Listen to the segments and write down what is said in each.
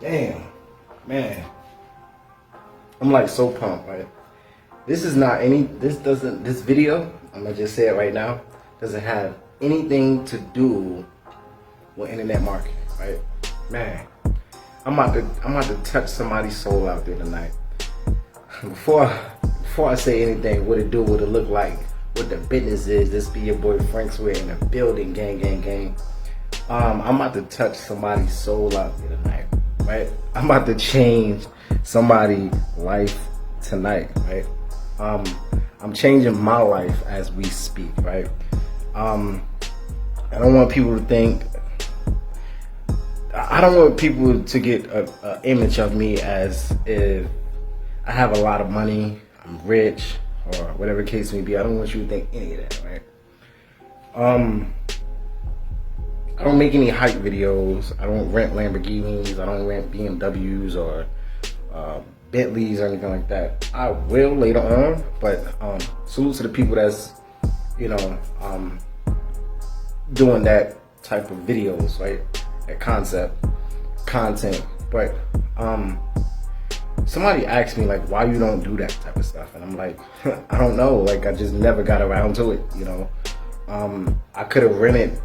Damn, man. I'm like so pumped, right? This is not any, this video, I'm gonna just say it right now, doesn't have anything to do with internet marketing, right? Man, I'm about to touch somebody's soul out there tonight. Before I say anything, what it do, what it look like, what the business is, this be your boy Frank's way in the building, gang. I'm about to touch somebody's soul out there tonight, right? I'm about to change somebody's life tonight, right? I'm changing my life as we speak, right? I don't want people to think, I don't want people to get an image of me as if I have a lot of money, I'm rich, or whatever the case may be. I don't want you to think any of that, right? I don't make any hype videos. I don't rent Lamborghinis. I don't rent BMWs or Bentleys or anything like that. I will later on, but salute to the people that's, doing that type of videos, right? That content. But somebody asked me like, why you don't do that type of stuff, and I'm like, I don't know. Like, I just never got around to it. I could have rented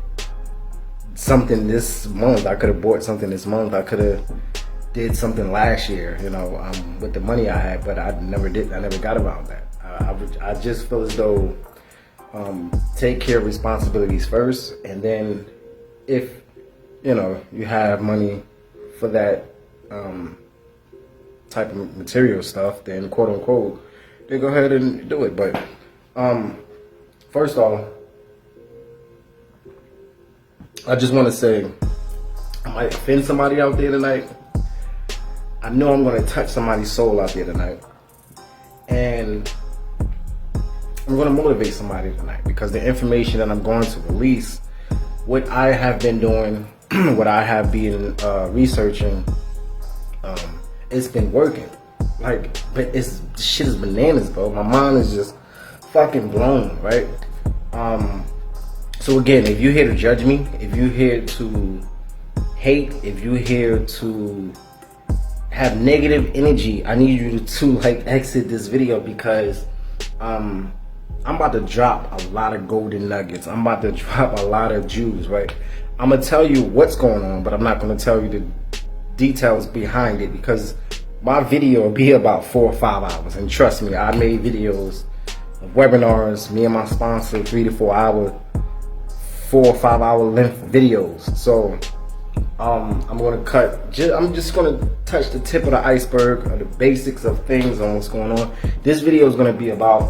something this month. I could have bought something this month. I could have did something last year, with the money I had, but I never did. I never got around that. I just feel as though take care of responsibilities first, and then if you have money for that type of material stuff, then quote unquote, then go ahead and do it. But first off, I just want to say, I might offend somebody out there tonight. I know I'm going to touch somebody's soul out there tonight, and I'm going to motivate somebody tonight, because the information that I'm going to release, what I have been doing, what I have been researching, it's been working. Like, but this shit is bananas, bro. My mind is just fucking blown, right? So again, if you're here to judge me, if you're here to hate, if you're here to have negative energy, I need you to exit this video, because I'm about to drop a lot of golden nuggets. I'm about to drop a lot of jewels, right? I'm gonna tell you what's going on, but I'm not gonna tell you the details behind it, because my video will be about 4 or 5 hours. And trust me, I made videos of webinars, me and my sponsor, 3 to 4 hour, 4 or 5 hour length videos. So I'm just gonna touch the tip of the iceberg, or the basics of things on what's going on. This video is gonna be about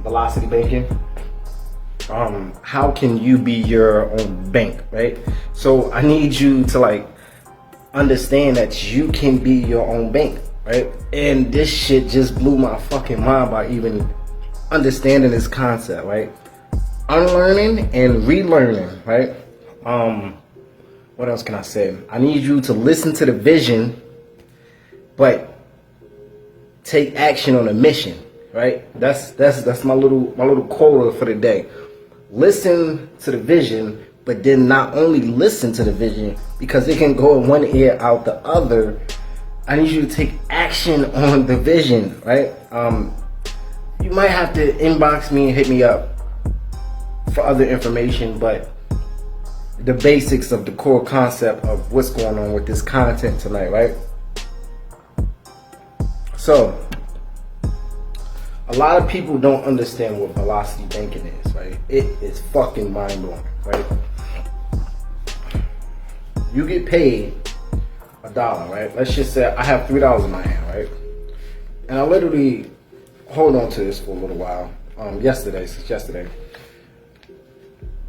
velocity banking. How can you be your own bank, right? So I need you to understand that you can be your own bank, right? And this shit just blew my fucking mind by even understanding this concept, right? Unlearning and relearning, right? What else can I say? I need you to listen to the vision, but take action on the mission, right? That's my little quota for the day. Listen to the vision, but then not only listen to the vision, because it can go in one ear out the other. I need you to take action on the vision, right? You might have to inbox me and hit me up for other information, but the basics of the core concept of what's going on with this content tonight, right? So, a lot of people don't understand what velocity banking is, right? It is fucking mind-blowing, right? You get paid $1, right? Let's just say I have $3 in my hand, right? And I literally hold on to this for a little while, since yesterday,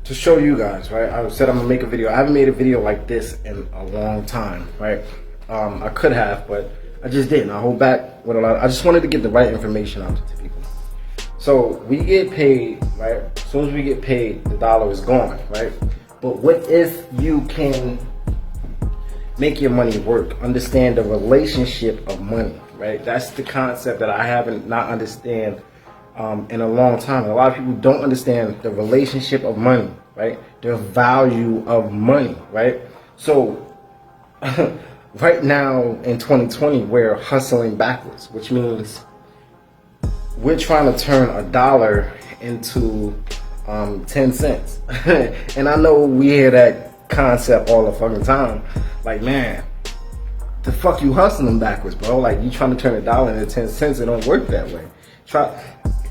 to show you guys, right? I said I'm gonna make a video. I haven't made a video like this in a long time, right? I could have, but I just didn't. I hold back with a lot. I just wanted to get the right information out to people. So we get paid, right? As soon as we get paid, the dollar is gone, right? But what if you can make your money work? Understand the relationship of money, right? That's the concept that I haven't not understand in a long time. And a lot of people don't understand the relationship of money, right? The value of money, right? So right now in 2020, we're hustling backwards, which means we're trying to turn $1 into 10 cents. And I know we hear that concept all the fucking time. Like, man, the fuck you hustling backwards, bro? Like, you trying to turn $1 into 10 cents. It don't work that way. Try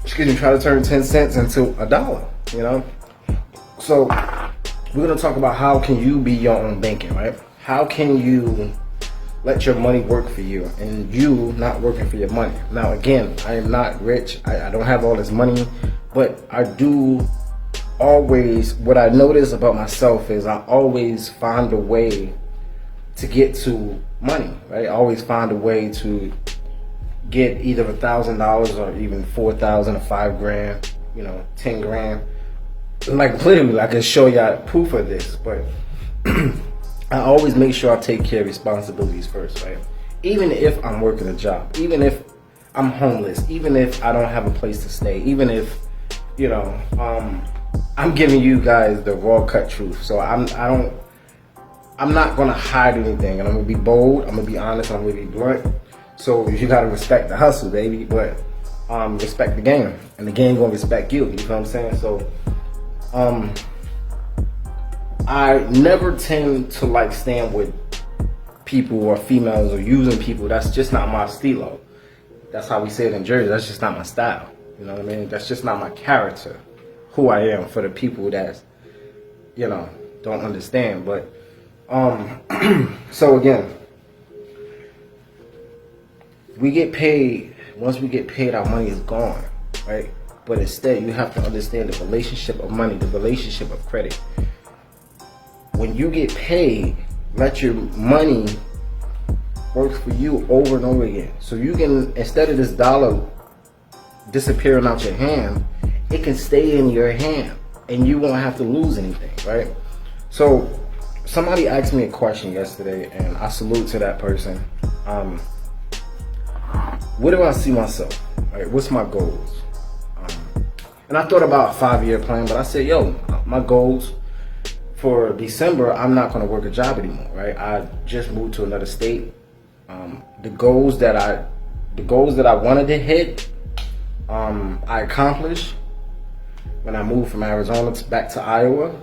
to turn 10 cents into $1, you know? So we're gonna talk about how can you be your own banking, right? How can you let your money work for you and you not working for your money? Now, again, I am not rich. I don't have all this money, but I do always, what I notice about myself is I always find a way to get to money, right? I always find a way to get either $1,000 or even 4,000 or 5 grand, you know, 10 grand. Like, literally, I can show y'all proof of this, but I always make sure I take care of responsibilities first, right? Even if I'm working a job, even if I'm homeless, even if I don't have a place to stay, even if, you know, I'm giving you guys the raw cut truth. So I'm not gonna hide anything, and I'm gonna be bold, I'm gonna be honest, I'm gonna be blunt. So you gotta respect the hustle, baby, but respect the game, and the game gonna respect you. You know what I'm saying? So I never tend to like stand with people or females or using people. That's just not my stilo. That's how we say it in Jersey. That's just not my style. You know what I mean? That's just not my character, who I am, for the people that, you know, don't understand. But so again, we get paid. Once we get paid, our money is gone, right? But instead, you have to understand the relationship of money, the relationship of credit. When you get paid, let your money work for you over and over again. So you can, instead of this dollar disappearing out your hand, it can stay in your hand and you won't have to lose anything, right? So somebody asked me a question yesterday, and I salute to that person. Where do I see myself? Right? What's my goals? And I thought about a 5-year plan, but I said, yo, my goals for December, I'm not going to work a job anymore, right? I just moved to another state. The goals that I wanted to hit, I accomplished. When I moved from Arizona back to Iowa,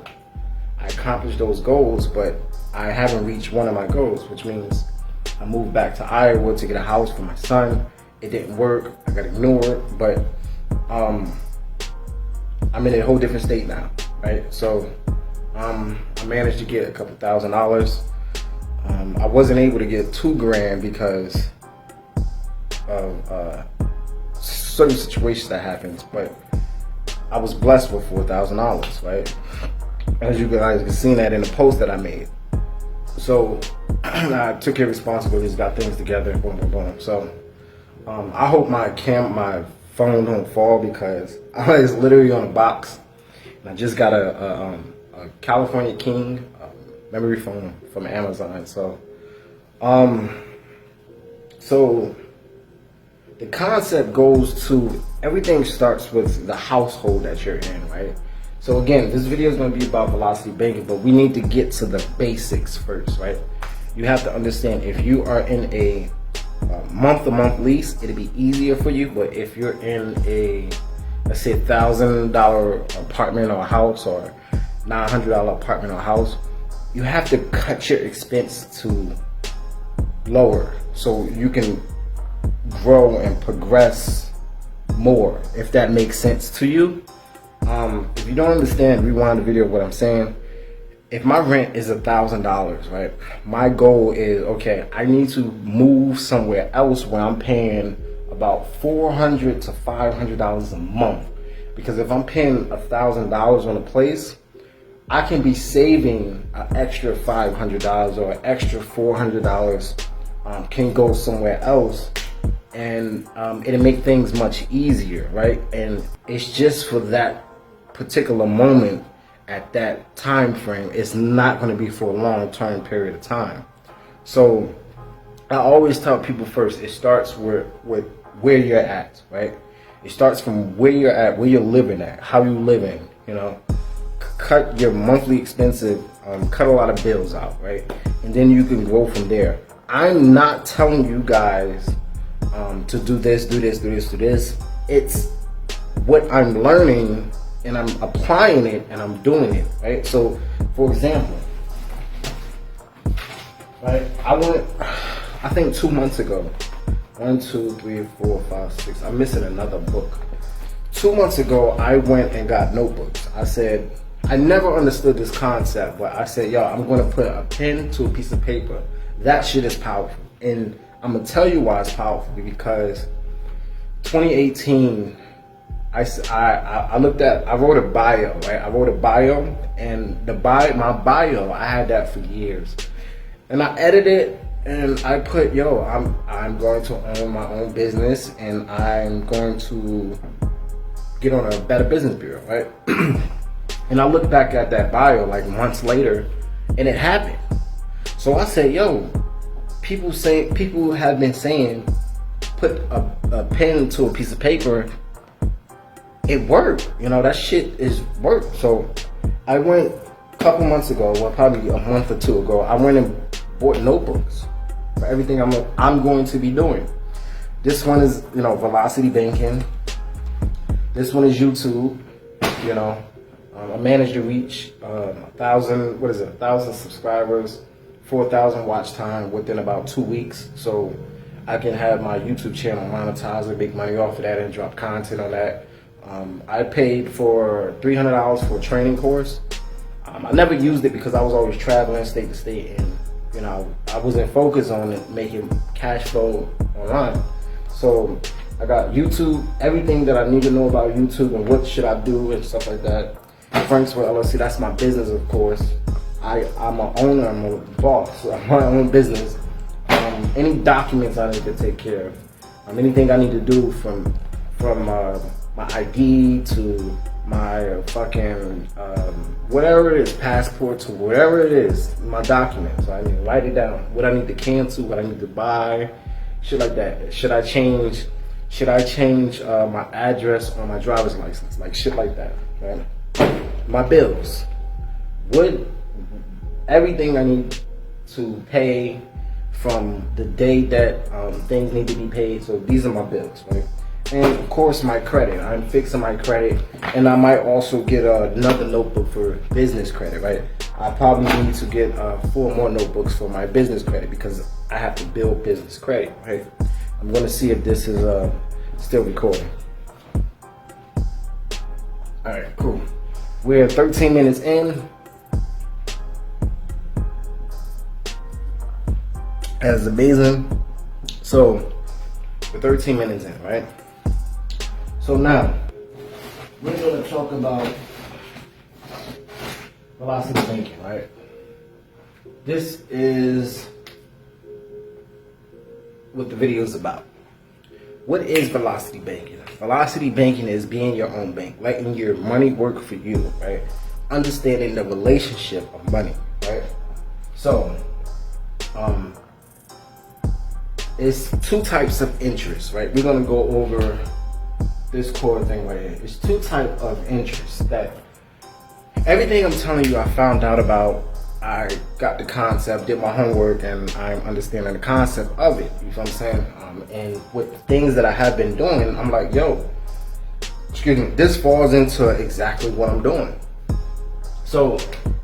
I accomplished those goals, but I haven't reached one of my goals, which means I moved back to Iowa to get a house for my son. It didn't work. I got ignored, but I'm in a whole different state now, right? So I managed to get a couple $1,000s. I wasn't able to get $2,000 because of certain situations that happened, but I was blessed with $4,000, right? As you guys can see that in the post that I made. So I took care of responsibilities, got things together, boom, boom, boom. So I hope my phone don't fall, because I was literally on a box, and I just got a California King memory foam from Amazon. So so the concept goes to, everything starts with the household that you're in, right? So again, this video is going to be about velocity banking, but we need to get to the basics first, right? You have to understand, if you are in a month-to-month lease, it'll be easier for you. But if you're in a, let's say, $1,000 apartment or house, or $900 apartment or house, you have to cut your expense to lower so you can grow and progress more, if that makes sense to you. If you don't understand, rewind the video of what I'm saying. If my rent is $1,000, right, my goal is, okay, I need to move somewhere else where I'm paying about $400 to $500 a month. Because if I'm paying $1,000 on a place, I can be saving an extra $500 or an extra $400 can go somewhere else, and it'll make things much easier, right? And it's just for that particular moment at that time frame. It's not going to be for a long-term period of time. So I always tell people, first, it starts with where you're at, right? It starts from where you're at, where you're living at, how you living, you know. Cut your monthly expenses, cut a lot of bills out, right? And then you can grow from there. I'm not telling you guys to do this, do this, do this, do this. It's what I'm learning and I'm applying it and I'm doing it, right? So, for example, right, I think 2 months ago, 1, 2, 3, 4, 5, 6, I'm missing another book. 2 months ago, I went and got notebooks. I said, I never understood this concept, but I said, yo, I'm gonna put a pen to a piece of paper. That shit is powerful. And I'm gonna tell you why it's powerful, because 2018, I wrote a bio, right? I wrote a bio, and my bio, I had that for years. And I edited it, and I put, yo, I'm going to own my own business, and I'm going to get on a Better Business Bureau, right? And I look back at that bio like months later, and it happened. So I said, yo, people have been saying, put a pen to a piece of paper. It worked, that shit is work. So I went a couple months ago, well, probably a month or two ago, I went and bought notebooks for everything I'm going to be doing. This one is, Velocity Banking. This one is YouTube. I managed to reach 1,000 subscribers, 4,000 watch time within about 2 weeks. So I can have my YouTube channel monetized and make money off of that and drop content on that. I paid for $300 for a training course. I never used it because I was always traveling state to state, and I wasn't focused on it making cash flow online. So I got YouTube, everything that I need to know about YouTube and what should I do and stuff like that. Franksville LLC, that's my business, of course. I'm an owner, I'm a boss, so I'm my own business. Any documents I need to take care of, anything I need to do from my ID to my fucking whatever it is, passport to whatever it is, my documents. So I need to write it down. What I need to cancel, what I need to buy, shit like that. Should I change my address on my driver's license, like shit like that, right? My bills, everything I need to pay from the day that things need to be paid. So these are my bills, right? And of course my credit, I'm fixing my credit, and I might also get another notebook for business credit, right? I probably need to get 4 more notebooks for my business credit because I have to build business credit, right? I'm gonna see if this is still recording. All right, cool. We're 13 minutes in. That's amazing. So we're 13 minutes in, right? So now we're going to talk about velocity banking, right? This is what the video is about. What is velocity banking? Velocity banking is being your own bank, letting your money work for you, right? Understanding the relationship of money, right? So, it's 2 types of interest, right? We're gonna go over this core thing right here. It's 2 types of interest that everything I'm telling you I found out about. I got the concept, did my homework, and I'm understanding the concept of it. You know what I'm saying? And with things that I have been doing, I'm like, yo, this falls into exactly what I'm doing. So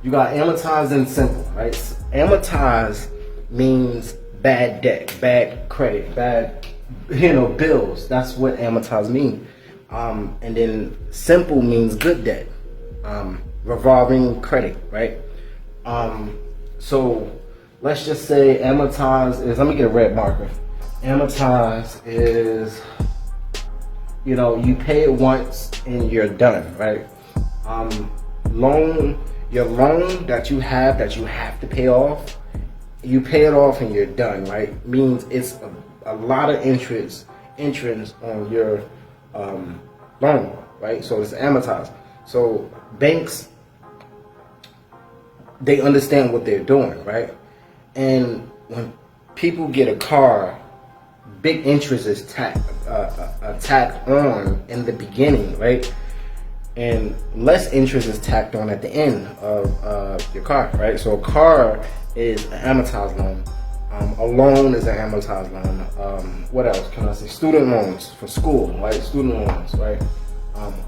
you got amortize and simple, right? Amortize means bad debt, bad credit, bad, bills. That's what amortize means. And then simple means good debt, revolving credit, right? So let's just say amortize is, let me get a red marker. Amortize is, you pay it once and you're done, right? Your loan that you have to pay off, you pay it off and you're done, right? Means it's a lot of interest on your loan, right? So it's amortized. So banks, they understand what they're doing, right? And when people get a car, big interest is tacked on in the beginning, right? And less interest is tacked on at the end of your car, right? So a car is an amortized loan. A loan is an amortized loan. What else can I say? Student loans for school, right? Student loans, right?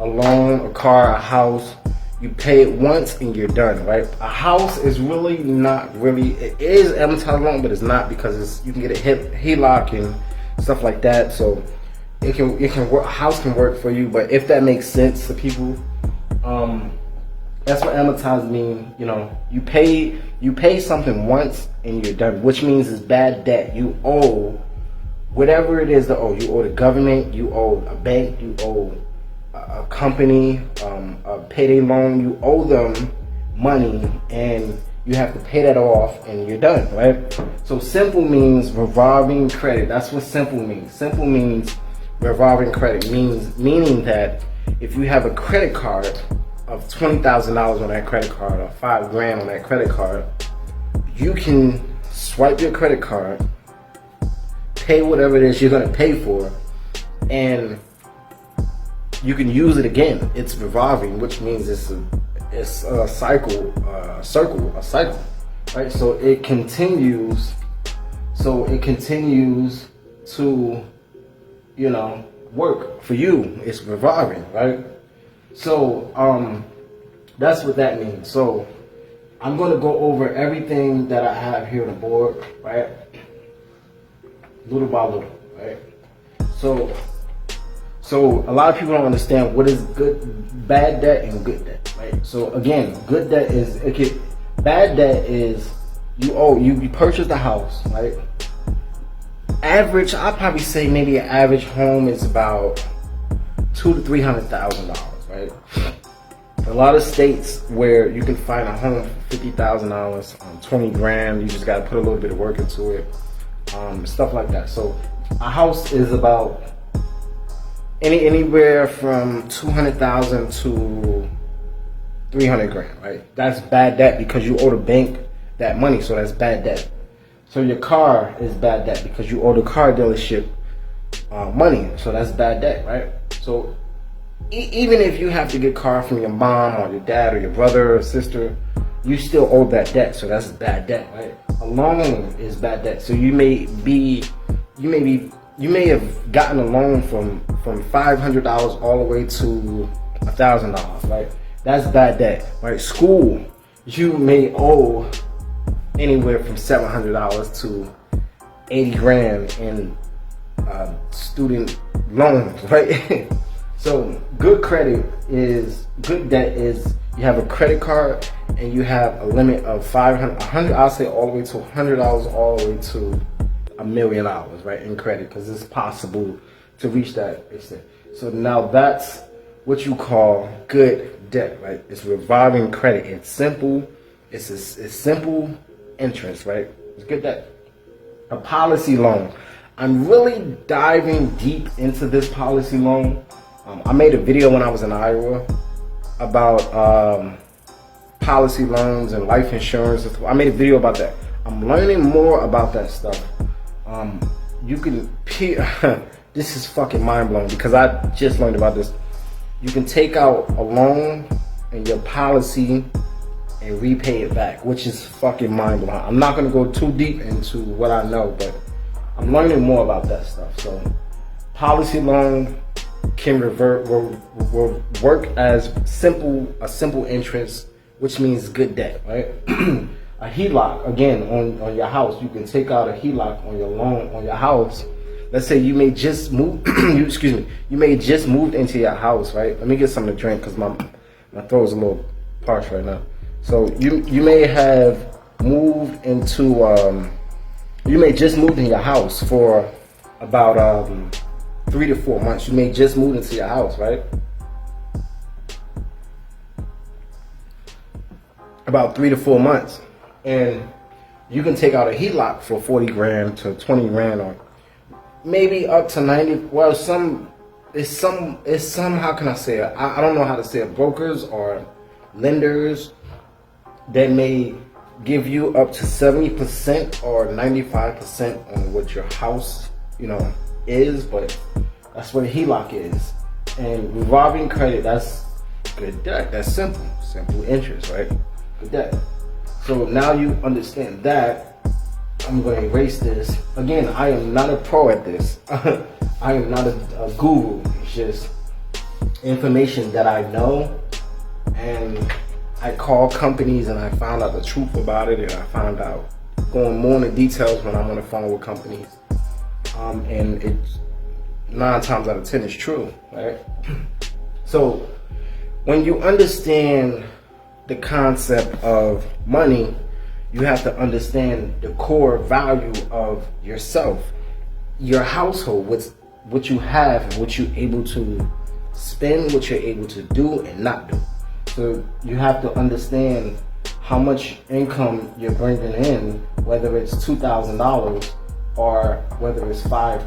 A loan, a car, a house. You pay it once and you're done, right? A house is really not really. It is amortized loan, but it's not, because you can get a HELOC and stuff like that. So it can work. A house can work for you, but if that makes sense to people, that's what amortized mean. You know, you pay something once and you're done, which means it's bad debt. You owe whatever it is to owe. You owe the government, you owe a bank, you owe a company, a payday loan. You owe them money and you have to pay that off and you're done, right? So simple means revolving credit. That's what simple means. Simple means revolving credit, meaning that if you have a credit card of $20,000 on that credit card, or $5,000 on that credit card, you can swipe your credit card, pay whatever it is you're gonna pay for, and you can use it again. It's revolving, which means it's a cycle, right? So it continues. To, you know, work for you. It's revolving, right? So that's what that means. So I'm going to go over everything that I have here on the board, right? Little by little, right? So a lot of people don't understand what is bad debt and good debt, right? So again, good debt is, bad debt is you purchased a house, right? Average, I'll probably say maybe an average home is about $200,000 to $300,000, right? A lot of states where you can find a home for $50,000, 20 grand, you just got to put a little bit of work into it, stuff like that. So a house is about anywhere from 200,000 to 300 grand, right? That's bad debt because you owe the bank that money, so that's bad debt. So your car is bad debt because you owe the car dealership money, so that's bad debt, right? So even if you have to get a car from your mom or your dad or your brother or sister, you still owe that debt, so that's bad debt, right? A loan is bad debt. So you may have gotten a loan from $500 all the way to $1,000, right? That's bad debt, right? School, you may owe anywhere from $700 to 80 grand in student loans, right? So good debt is you have a credit card and you have a limit of $500, I'll say all the way to $100, all the way to $1 million, right, in credit, because it's possible to reach that extent. So now that's what you call good debt, right? It's revolving credit. It's simple. It's simple interest, right? It's good debt. A policy loan. I'm really diving deep into this policy loan. I made a video when I was in Iowa about policy loans and life insurance. I made a video about that. I'm learning more about that stuff. This is fucking mind blowing because I just learned about this. You can take out a loan and your policy and repay it back, which is fucking mind blowing. I'm not gonna go too deep into what I know, but I'm learning more about that stuff. So, policy loan can will work as a simple interest, which means good debt, right? A HELOC, again, on your house, you can take out a HELOC on your loan on your house. Let's say you may just move, you may just moved into your house, right? Let me get something to drink because my throat is a little parched right now. So you may have moved into, you may just moved in your house for about 3 to 4 months. You may just moved into your house, right? About 3 to 4 months. And you can take out a HELOC for 40 grand to 20 grand or maybe up to 90. Well, it's some, how can I say it? I don't know how to say it. Brokers or lenders that may give you up to 70% or 95% on what your house, is, but that's what a HELOC is. And revolving credit, that's good debt. That's simple interest, right? Good debt. So now you understand that. I'm going to erase this. Again, I am not a pro at this. I am not a guru. It's just information that I know, and I call companies and I found out the truth about it, and I found out going more into details when I'm on the phone with companies. And it's 9 times out of 10 is true, right? So when you understand the concept of money, you have to understand the core value of yourself, your household, what you have and what you're able to spend, what you're able to do and not do. So you have to understand how much income you're bringing in, whether it's $2,000 or whether it's five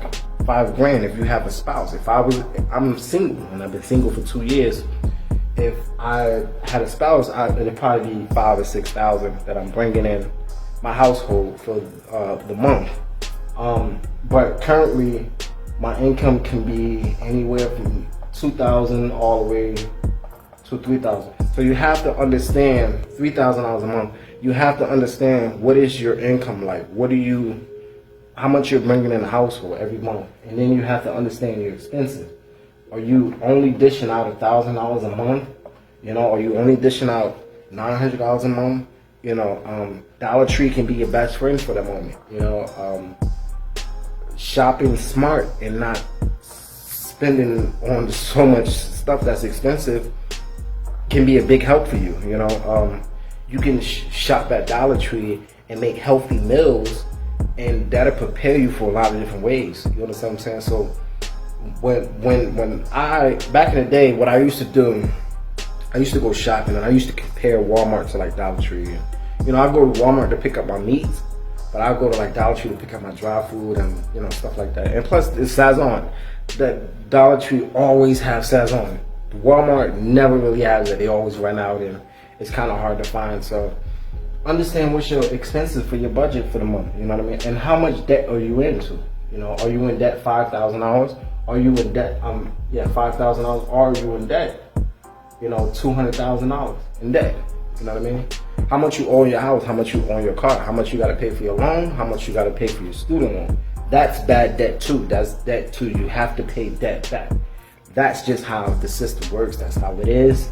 grand if you have a spouse. I'm single and I've been single for 2 years. If I had a spouse, it'd probably be $5,000 or $6,000 that I'm bringing in my household for the month. But currently, my income can be anywhere from $2,000 all the way to $3,000. So you have to understand $3,000 a month. You have to understand what is your income like. How much you're bringing in the household every month, and then you have to understand your expenses. Are you only dishing out $1,000 a month? Are you only dishing out $900 a month? Dollar Tree can be your best friend for the moment. Shopping smart and not spending on so much stuff that's expensive can be a big help for you. You can shop at Dollar Tree and make healthy meals, and that'll prepare you for a lot of different ways. You understand what I'm saying? So when I, back in the day, what I used to do, I used to go shopping and I used to compare Walmart to like Dollar Tree. And, I go to Walmart to pick up my meats, but I go to like Dollar Tree to pick up my dry food and stuff like that. And plus it's Sazon. That Dollar Tree always have Sazon. Walmart never really has it. They always run out and it's kind of hard to find. So understand what's your expenses for your budget for the month. You know what I mean? And how much debt are you into? Are you in debt $5,000? Are you in debt $5,000? Are you in debt $200,000 in debt? You know what I mean? How much you owe your house, how much you owe your car, how much you got to pay for your loan, how much you got to pay for your student loan. That's bad debt too. That's debt too. You have to pay debt back. That's just how the system works. That's how it is.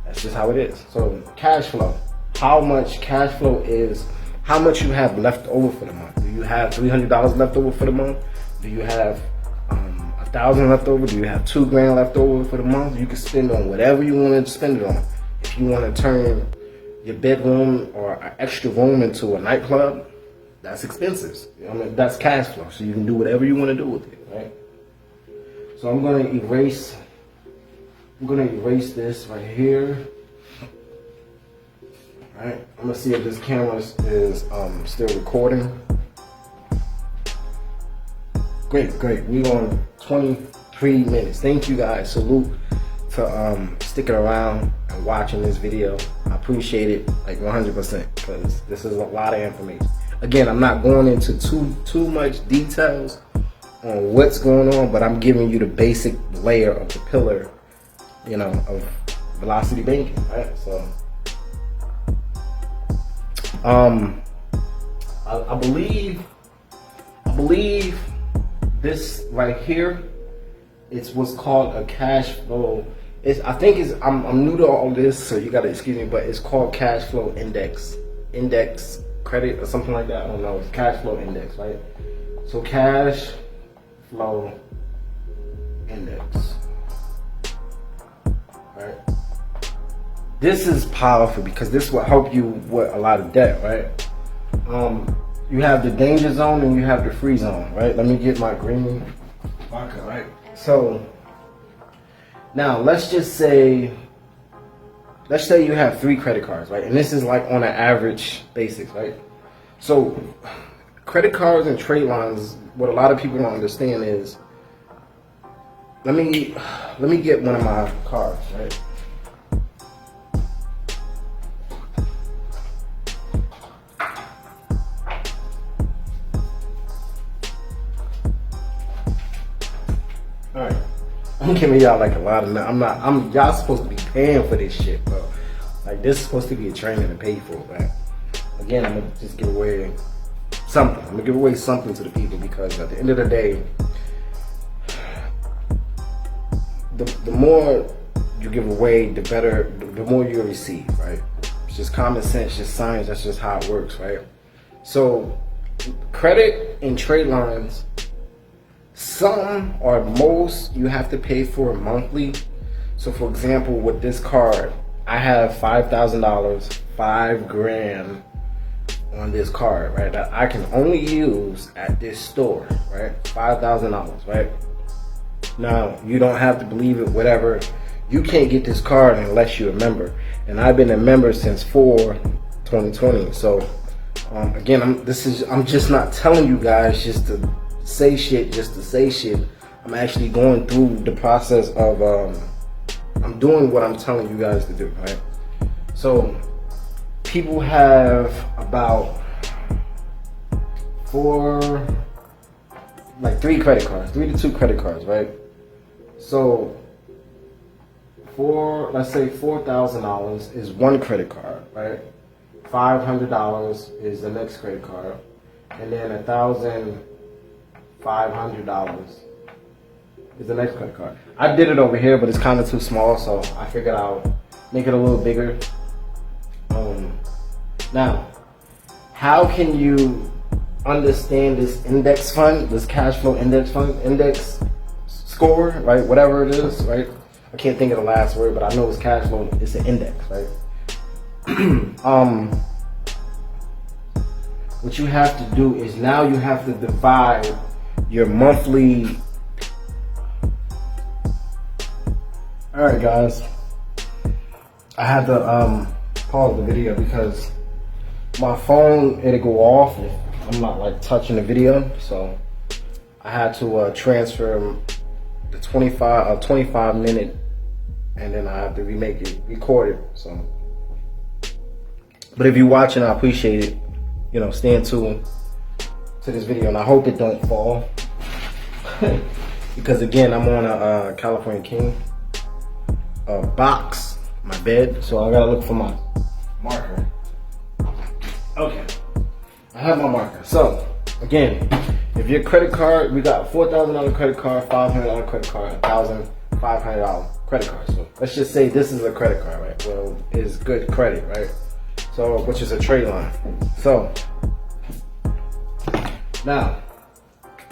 That's just how it is. So cash flow. How much cash flow is how much you have left over for the month. Do you have $300 left over for the month? Do you have $1,000 left over? Do you have $2,000 left over for the month? You can spend on whatever you want to spend it on. If you want to turn your bedroom or an extra room into a nightclub, that's expenses. That's cash flow. So you can do whatever you want to do with it, right? So I'm gonna erase this right here. All right. I'm gonna see if this camera is still recording. Great. We on 23 minutes. Thank you guys. Salute to sticking around and watching this video. I appreciate it like 100% because this is a lot of information. Again, I'm not going into too much details on what's going on, but I'm giving you the basic layer of the pillar, of velocity banking, right? So, I believe this right here, it's what's called a cash flow. I'm new to all this, so you gotta excuse me, but it's called cash flow index credit or something like that. I don't know. It's cash flow index, right? So cash flow index, right? This is powerful because this will help you with a lot of debt, right? You have the danger zone and you have the free zone, right? Let me get my green marker, right? So now let's say you have 3 credit cards, right? And this is like on an average basis, right? So credit cards and trade lines, what a lot of people don't understand is, let me get one of my cards, right? All right, I'm giving y'all like a lot of. Y'all supposed to be paying for this shit, bro. Like this is supposed to be a training to pay for, right? Again, I'm gonna just give away something. I'm gonna give away something to the people, because at the end of the day, the more you give away, the better, the more you'll receive, right? It's just common sense, just science. That's just how it works, right? So credit and trade lines, some or most you have to pay for monthly. So for example, with this card, I have $5,000, $5,000 on this card, right? That I can only use at this store, right? $5,000, right? Now, you don't have to believe it, whatever. You can't get this card unless you're a member. And I've been a member since 4/2020. So, again, I'm just not telling you guys just to say shit, just to say shit. I'm actually going through the process of, I'm doing what I'm telling you guys to do, right? So, people have about 3 credit cards, 3 to 2 credit cards, right? So let's say $4,000 is one credit card, right? $500 is the next credit card, and then $1,500 is the next credit card. I did it over here, but it's kind of too small, so I figured I'll make it a little bigger. Now, how can you understand this index fund, this cash flow index fund, index score, right? Whatever it is, right? I can't think of the last word, but I know it's cash flow. It's an index, right? What you have to do is now you have to divide your monthly. All right, guys. I had to pause the video because my phone, it'll go off if I'm not like touching the video, so I had to transfer the 25 minute, and then I have to record it. So, but if you're watching, I appreciate it. You know, stay tuned to this video, and I hope it don't fall because again, I'm on a California King box, my bed, so I gotta look for my marker. Okay, I have my marker. So again, if your credit card, we got $4,000 credit card, $500 credit card, $1,500 credit card. So let's just say this is a credit card, right? Well, it's good credit, right? So, which is a trade line. So now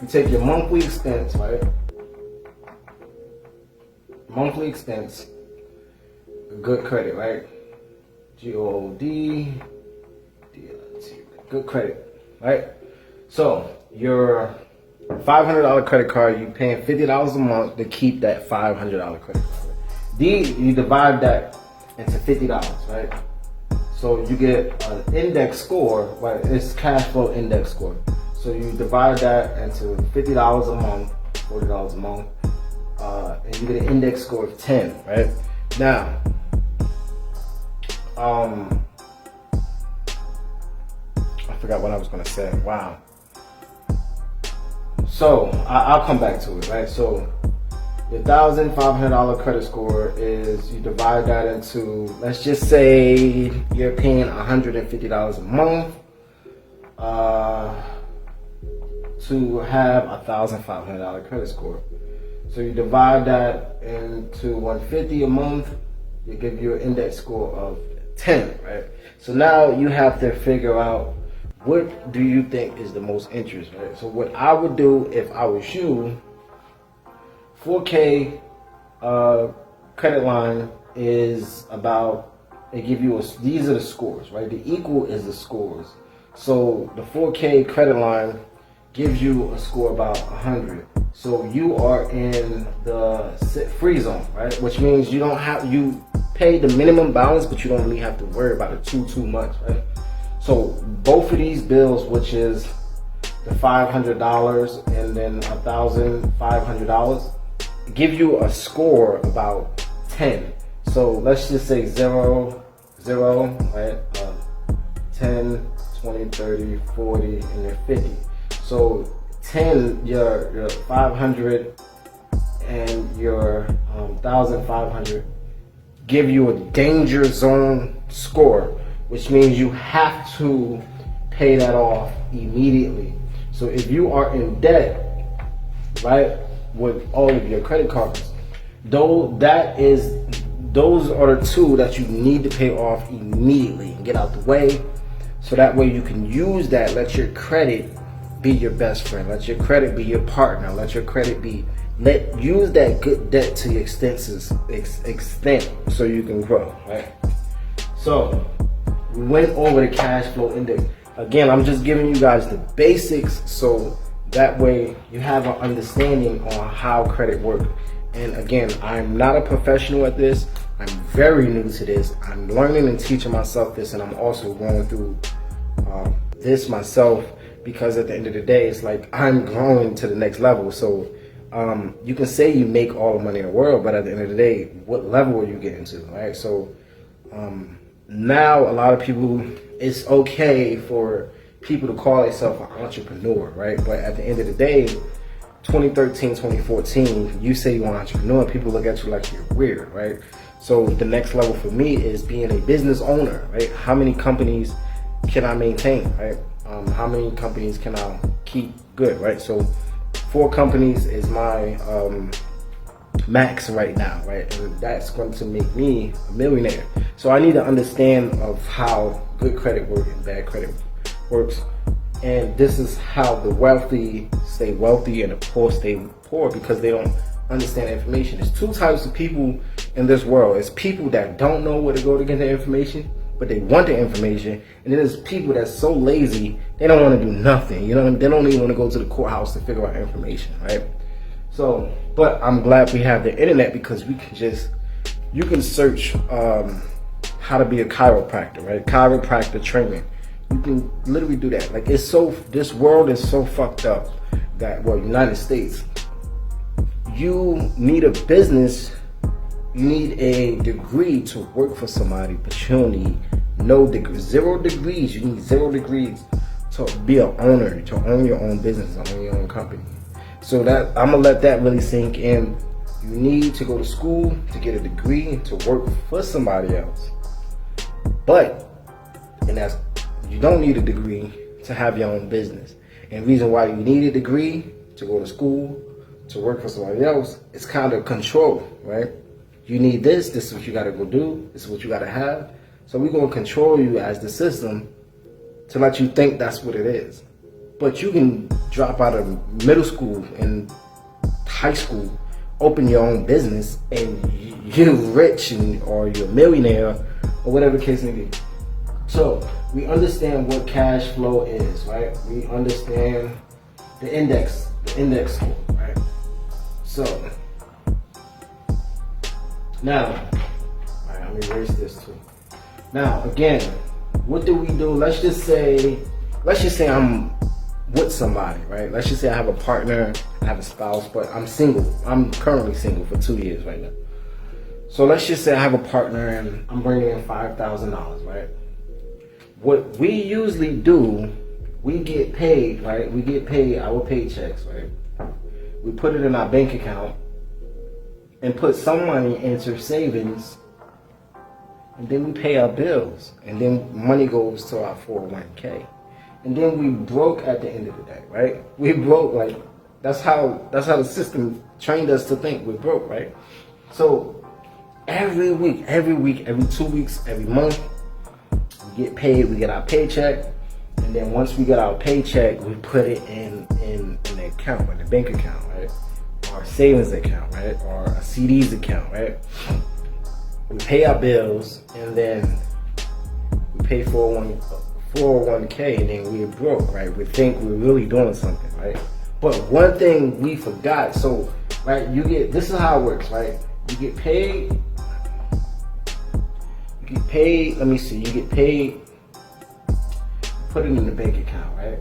you take your monthly expense, right? Monthly expense, good credit, right? GOD, good credit, right? So your $500 credit card, you paying $50 a month to keep that $500 credit card. You divide that into $50, right? So you get an index score, right? It's cash flow index score. So you divide that into $50 a month, $40 a month, and you get an index score of 10, right? Now, I forgot what I was gonna say. Wow. So I'll come back to it, right? So your $1,500 credit score is, you divide that into, let's just say you're paying $150 a month to have a $1,500 credit score. So you divide that into 150 a month, you give you an index score of 10, right? So now you have to figure out, what do you think is the most interest, right? So what I would do if I was you, 4K credit line is about, they give you these are the scores, right? The equal is the scores. So the 4K credit line gives you a score about 100. So you are in the free zone, right? Which means you don't have, you pay the minimum balance, but you don't really have to worry about it too much, right? So both of these bills, which is the $500 and then $1,500, give you a score about 10. So let's just say 0, right? 10, 20, 30, 40, and then 50. So 10, your 500 and your 1,500 give you a danger zone score, which means you have to pay that off immediately. So if you are in debt, right, with all of your credit cards, those are the two that you need to pay off immediately and get out the way, so that way you can use that. Let your credit be your best friend. Let your credit be your partner. Let your credit use that good debt to your extent so you can grow, right? So we went over the cash flow index. Again, I'm just giving you guys the basics so that way you have an understanding on how credit works. And again, I'm not a professional at this. I'm very new to this. I'm learning and teaching myself this, and I'm also going through this myself, because at the end of the day, it's like I'm growing to the next level. So you can say you make all the money in the world, but at the end of the day, what level are you getting to, right? So now a lot of people, it's okay for people to call themselves an entrepreneur, right? But at the end of the day, 2013, 2014, you say you're an entrepreneur, people look at you like you're weird, right? So the next level for me is being a business owner, right? How many companies can I maintain, right? How many companies can I keep good, right? So 4 companies is my max right now, right? And that's going to make me a millionaire. So I need to understand of how good credit works and bad credit works. And this is how the wealthy stay wealthy and the poor stay poor, because they don't understand information. There's 2 types of people in this world. It's people that don't know where to go to get the information, but they want the information. And then there's people that's so lazy, they don't want to do nothing. You know what I mean? They don't even want to go to the courthouse to figure out information, right? So, but I'm glad we have the internet, because you can search how to be a chiropractor, right? Chiropractor training. You can literally do that. Like, this world is so fucked up that, well, United States, you need a business, you need a degree to work for somebody, but you don't need no degree, 0 degrees. You need 0 degrees to be an owner, to own your own business, own your own company. So that, I'm gonna let that really sink in. You need to go to school to get a degree to work for somebody else. You don't need a degree to have your own business. And the reason why you need a degree to go to school to work for somebody else, it's kind of control, right? You need this is what you gotta go do, this is what you gotta have. So we're gonna control you as the system to let you think that's what it is. But you can drop out of middle school and high school, open your own business, and you're rich or you're a millionaire or whatever the case may be. So we understand what cash flow is, right? We understand the index score, right? So now, all right, let me erase this too. Now again, what do we do? Let's just say I'm with somebody, right? Let's just say I have a partner, I have a spouse, but I'm single. I'm currently single for 2 years right now. So let's just say I have a partner and I'm bringing in $5,000, right? What we usually do, we get paid, right? We get paid our paychecks, right? We put it in our bank account and put some money into savings, and then we pay our bills, and then money goes to our 401k. And then we broke at the end of the day, right? We broke, like, that's how the system trained us to think we're broke, right? So every week, every 2 weeks, every month, we get paid, we get our paycheck, and then once we get our paycheck, we put it in the account, in the bank account, right? Or a savings account, right? Or a CDs account, right? We pay our bills, and then we pay 401k, and then we're broke, right? We think we're really doing something, right? But one thing we forgot, so, right, this is how it works, right? You get paid, let me see, you get paid, put it in the bank account, right?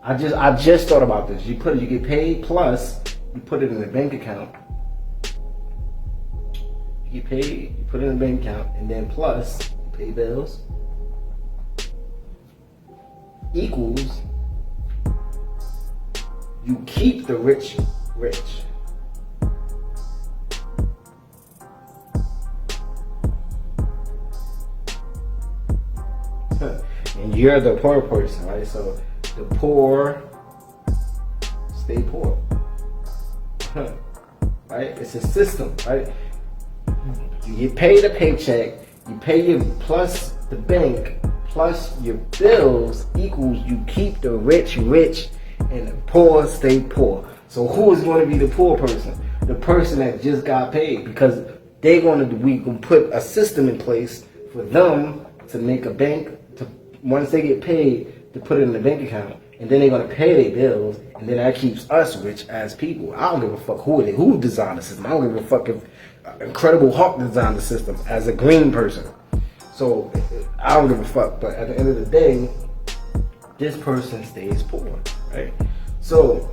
I just thought about this. You get paid, plus you put it in the bank account. You get paid, you put it in the bank account, and then plus you pay bills equals you keep the rich. And you're the poor person, right? So the poor stay poor. Right? It's a system, right? You get paid a paycheck, you pay your plus the bank, plus your bills equals you keep the rich rich and the poor stay poor. So who is going to be the poor person? The person that just got paid, because we gonna put a system in place for them to make a bank to, once they get paid, to put it in the bank account, and then they're gonna pay their bills, and then that keeps us rich as people. I don't give a fuck who designed the system. I don't give a fuck if Incredible Hulk designed the system as a green person. So I don't give a fuck. But at the end of the day, this person stays poor, right? So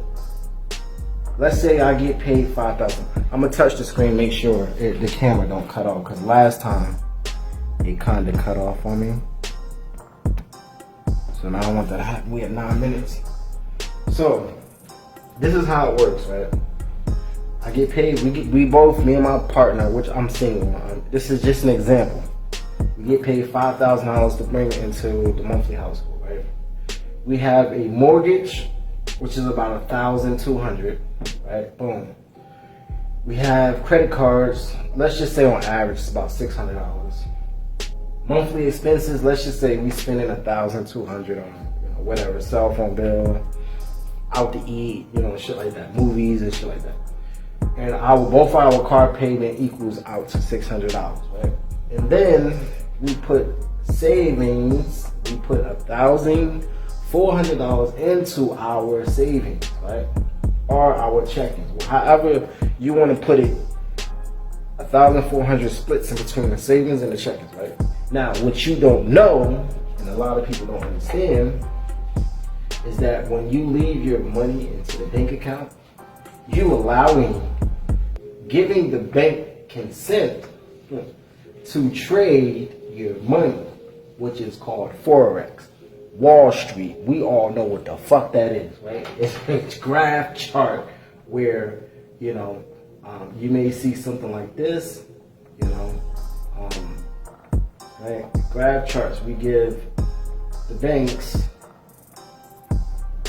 let's say I get paid $5,000. I'm gonna touch the screen, make sure the camera don't cut off, because last time it kind of cut off on me. So now I don't want that to happen. We have 9 minutes. So this is how it works, right? I get paid. We both, me and my partner, which I'm single. This is just an example. We get paid $5,000 to bring it into the monthly household, right? We have a mortgage, which is about $1,200, right? Boom. We have credit cards. Let's just say on average it's about $600. Monthly expenses. Let's just say we spending $1,200 on whatever, cell phone bill, out to eat, shit like that, movies and shit like that. And both our car payment equals out to $600, right? And then we put savings. We put $1,400 into our savings, right? Or our checkings, however you want to put it. 1,400 splits in between the savings and the checkings, right? Now, what you don't know, and a lot of people don't understand, is that when you leave your money into the bank account, giving the bank consent to trade your money, which is called Forex. Wall Street, we all know what the fuck that is, right? It's a graph chart where, you may see something like this, right? Graph charts, we give the banks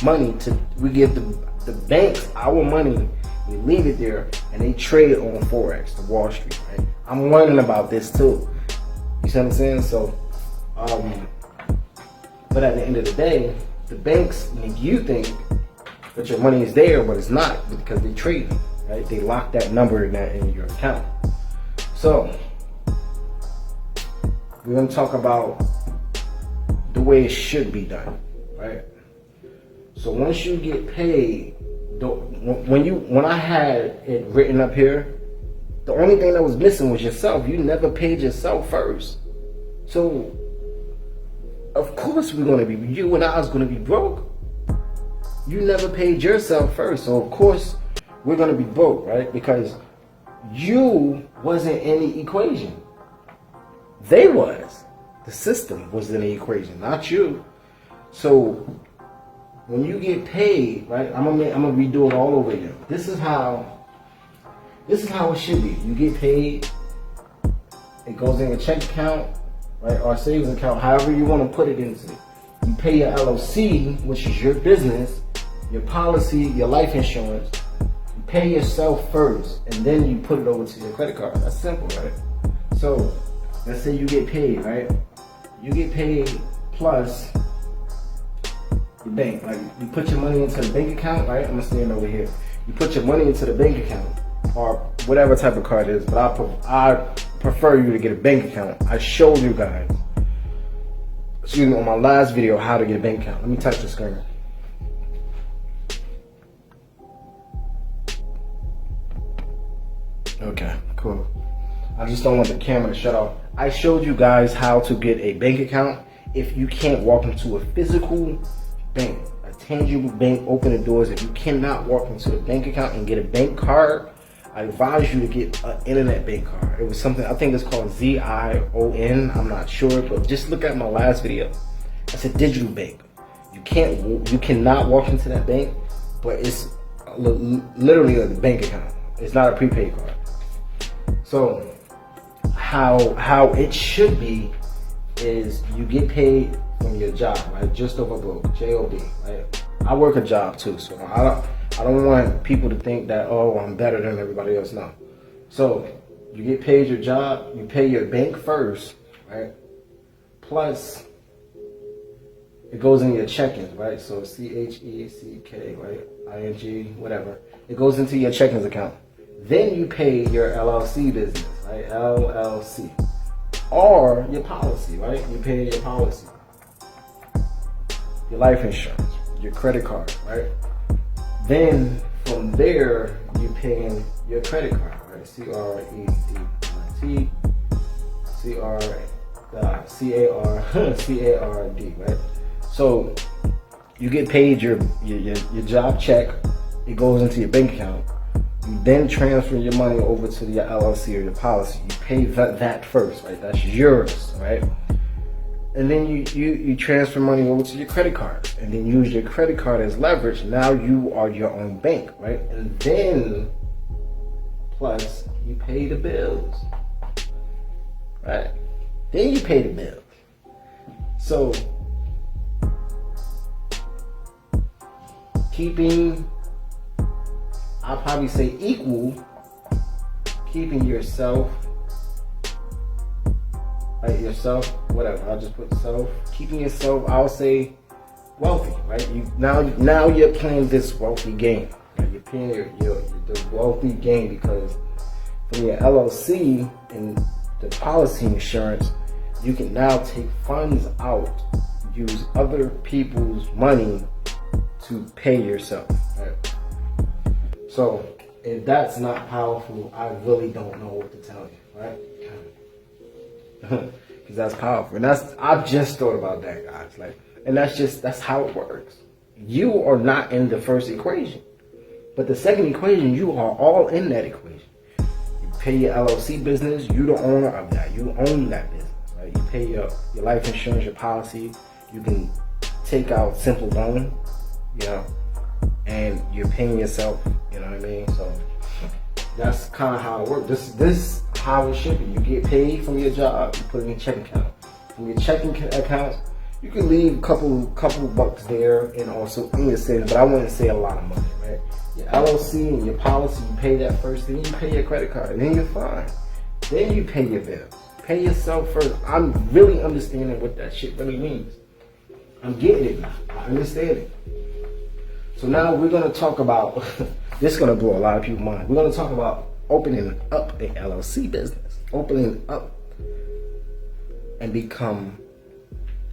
money we give the banks our money, we leave it there, and they trade on Forex, the Wall Street, right? I'm learning about this too. You see what I'm saying? So, but at the end of the day, the banks make you think that your money is there, but it's not, because they trade, right? They lock that number in your account. So, we're going to talk about the way it should be done, right? So once you get paid, when I had it written up here, the only thing that was missing was yourself. You never paid yourself first. So, of course you and I is going to be broke. You never paid yourself first. So, of course, we're going to be broke, right? Because you wasn't in the equation. They was. The system was in the equation, not you. So, when you get paid, right? I'm gonna redo it all over again. This is how it should be. You get paid. It goes in your check account, right, or savings account, however you want to put it into. You pay your LLC, which is your business, your policy, your life insurance. You pay yourself first, and then you put it over to your credit card. That's simple, right? So, let's say you get paid, right? You get paid plus the bank. Like, you put your money into the bank account, right? I'm gonna stand over here. You put your money into the bank account, or whatever type of card it is, but I prefer you to get a bank account. I showed you guys, on my last video, how to get a bank account. Let me touch the screen. Okay, cool. I just don't want the camera to shut off. I showed you guys how to get a bank account if you can't walk into a physical bank, a tangible bank, open the doors. If you cannot walk into the bank account and get a bank card, I advise you to get an internet bank card. It was something, I think it's called ZION, I'm not sure, but just look at my last video. It's a digital bank. You cannot walk into that bank, but it's literally a bank account. It's not a prepaid card. So how it should be is you get paid from your job, right? Just over broke, J-O-B, right? I work a job too, so I don't want people to think that, oh, I'm better than everybody else. No. So you get paid your job, you pay your bank first, right? Plus it goes in your checkings, right? So C-H-E-C-K, right? I-N-G, whatever. It goes into your checkings account. Then you pay your LLC business, right? LLC. Or your policy, right? You pay your policy. Your life insurance, your credit card, right? Then from there, you paying your credit card, right? C-R-E-D-T, C-A-R-D, right? So you get paid your job check. It goes into your bank account. You then transfer your money over to your LLC or your policy. You pay that first, right? That's yours, right? And then you transfer money over to your credit card, and then use your credit card as leverage. Now you are your own bank, right? And then plus you pay the bills, right? Then you pay the bills. So keeping, I'll probably say equal, keeping yourself, like yourself, whatever, I'll just put self, keeping yourself, I'll say wealthy, right? Now you're playing this wealthy game. Right? You're playing the wealthy game because from your LLC and the policy insurance, you can now take funds out, use other people's money to pay yourself, right? So if that's not powerful, I really don't know what to tell you, right? Because that's powerful, and I've just thought about that, guys. Like, and that's how it works. You are not in the first equation, but the second equation, you are all in that equation. You pay your LLC business. You the owner of that. You own that business, right? You pay your life insurance, your policy. You can take out simple loan, you know, and you're paying yourself. You know what I mean? So that's kind of how it works. This how it should be. You get paid from your job, you put it in your checking account. From your checking account, you can leave a couple bucks there and also in your savings, but I wouldn't say a lot of money, right? Your LLC and your policy, you pay that first, then you pay your credit card, and then you're fine. Then you pay your bills. Pay yourself first. I'm really understanding what that shit really means. I'm getting it now. I understand it. So now we're gonna talk about this is gonna blow a lot of people's mind. We're gonna talk about opening up a LLC business, opening up and become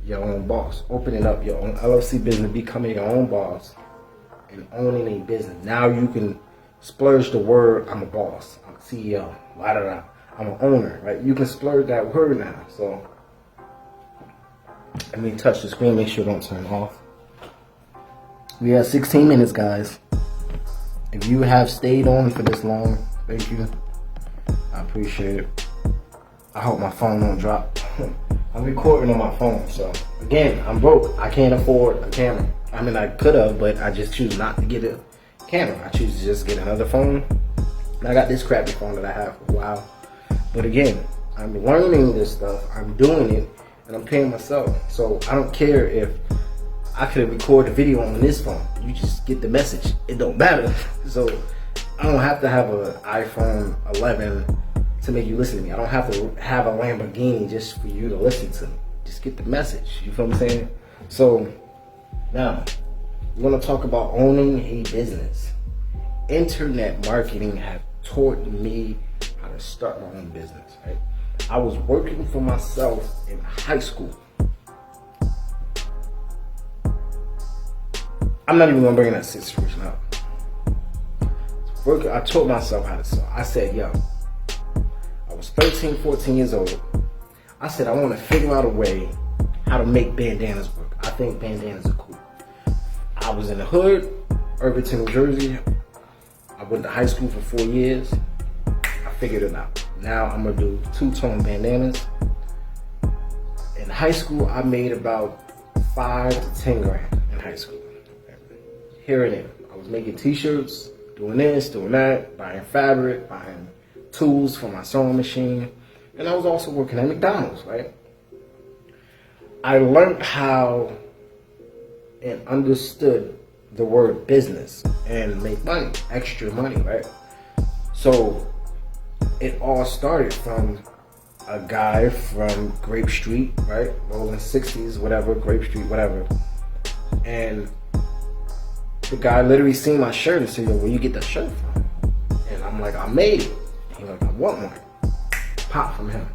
your own boss, opening up your own LLC business, becoming your own boss and owning a business. Now you can splurge the word, I'm a boss, I'm a CEO, blah, blah, blah. I'm an owner, right? You can splurge that word now. So let me touch the screen, make sure it don't turn off. We have 16 minutes, guys. If you have stayed on for this long, thank you. I appreciate it. I hope my phone don't drop. I'm recording on my phone, so again, I'm broke. I can't afford a camera. I mean, I could have, but I just choose not to get a camera. I choose to just get another phone. And I got this crappy phone that I have for a while. But again, I'm learning this stuff. I'm doing it, and I'm paying myself. So I don't care if I could have recorded a video on this phone. You just get the message. It don't matter. So I don't have to have an iPhone 11 to make you listen to me. I don't have to have a Lamborghini just for you to listen to me. Just get the message. You feel what I'm saying? So now we're gonna talk about owning a business. Internet marketing have taught me how to start my own business, right? I was working for myself in high school. I'm not even gonna bring that situation up. I taught myself how to sew. I said, yo, I was 13, 14 years old. I said, I want to figure out a way how to make bandanas work. I think bandanas are cool. I was in the hood, Irvington, New Jersey. I went to high school for 4 years. I figured it out. Now I'm gonna do two-tone bandanas. In high school, I made about 5 to 10 grand in high school. Here and there. I was making t-shirts, doing this, doing that, buying fabric, buying tools for my sewing machine. And I was also working at McDonald's, right? I learned how and understood the word business and make money, extra money, right? So it all started from a guy from Grape Street, right? Rolling 60s, whatever, Grape Street, whatever. And the guy literally seen my shirt and said, yo, where you get that shirt from? And I'm like, I made it. He's like, I want one. Pop from him.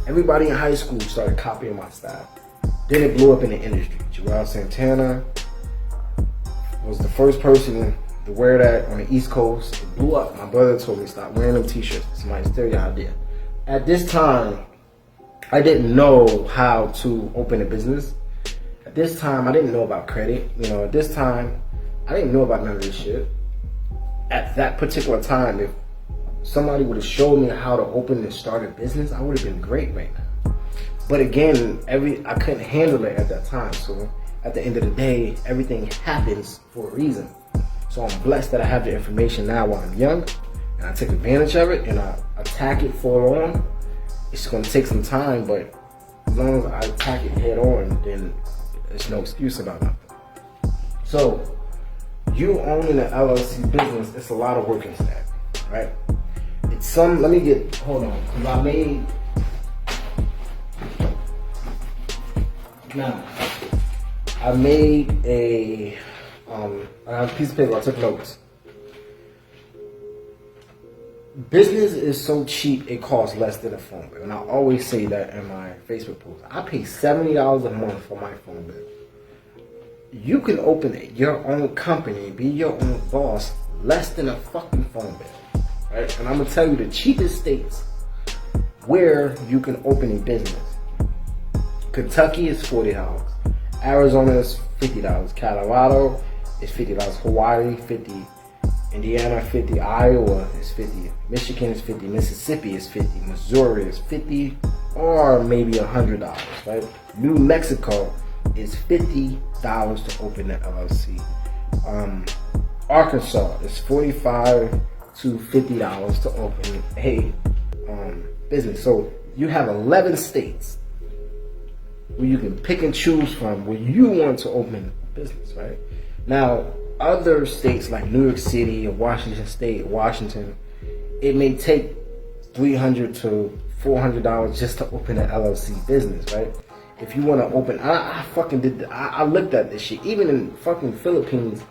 Everybody in high school started copying my style. Then it blew up in the industry. Joel Santana was the first person to wear that on the East Coast. It blew up. My brother told me stop wearing them t-shirts. It's my stereo idea. At this time, I didn't know how to open a business. At this time, I didn't know about credit. At this time, I didn't know about none of this shit. At that particular time, if somebody would have showed me how to open and start a business, I would have been great right now. But again, I couldn't handle it at that time. So at the end of the day, everything happens for a reason. So I'm blessed that I have the information now while I'm young, and I take advantage of it and I attack it full on. It's going to take some time, but as long as I attack it head on, then there's no excuse about nothing. So you owning an LLC business, it's a lot of work into that, right? It's hold on, because I made a piece of paper. I took notes. Business is so cheap, it costs less than a phone bill. And I always say that in my Facebook post. I pay $70 a month for my phone bill. You can open your own company, be your own boss, less than a fucking phone bill. Right? And I'm going to tell you the cheapest states where you can open a business. Kentucky is $40. Arizona is $50. Colorado is $50. Hawaii, $50. Indiana, $50. Iowa is $50. Michigan is $50. Mississippi is $50. Missouri is $50 or maybe $100, right? New Mexico is $50 to open the LLC. Arkansas is $45 to $50 to open a business. So you have 11 states where you can pick and choose from where you want to open a business, right? Now, other states like New York City or Washington State, Washington, it may take $300 to $400 just to open an LLC business, right? If you want to open, I looked at this shit. Even in fucking Philippines,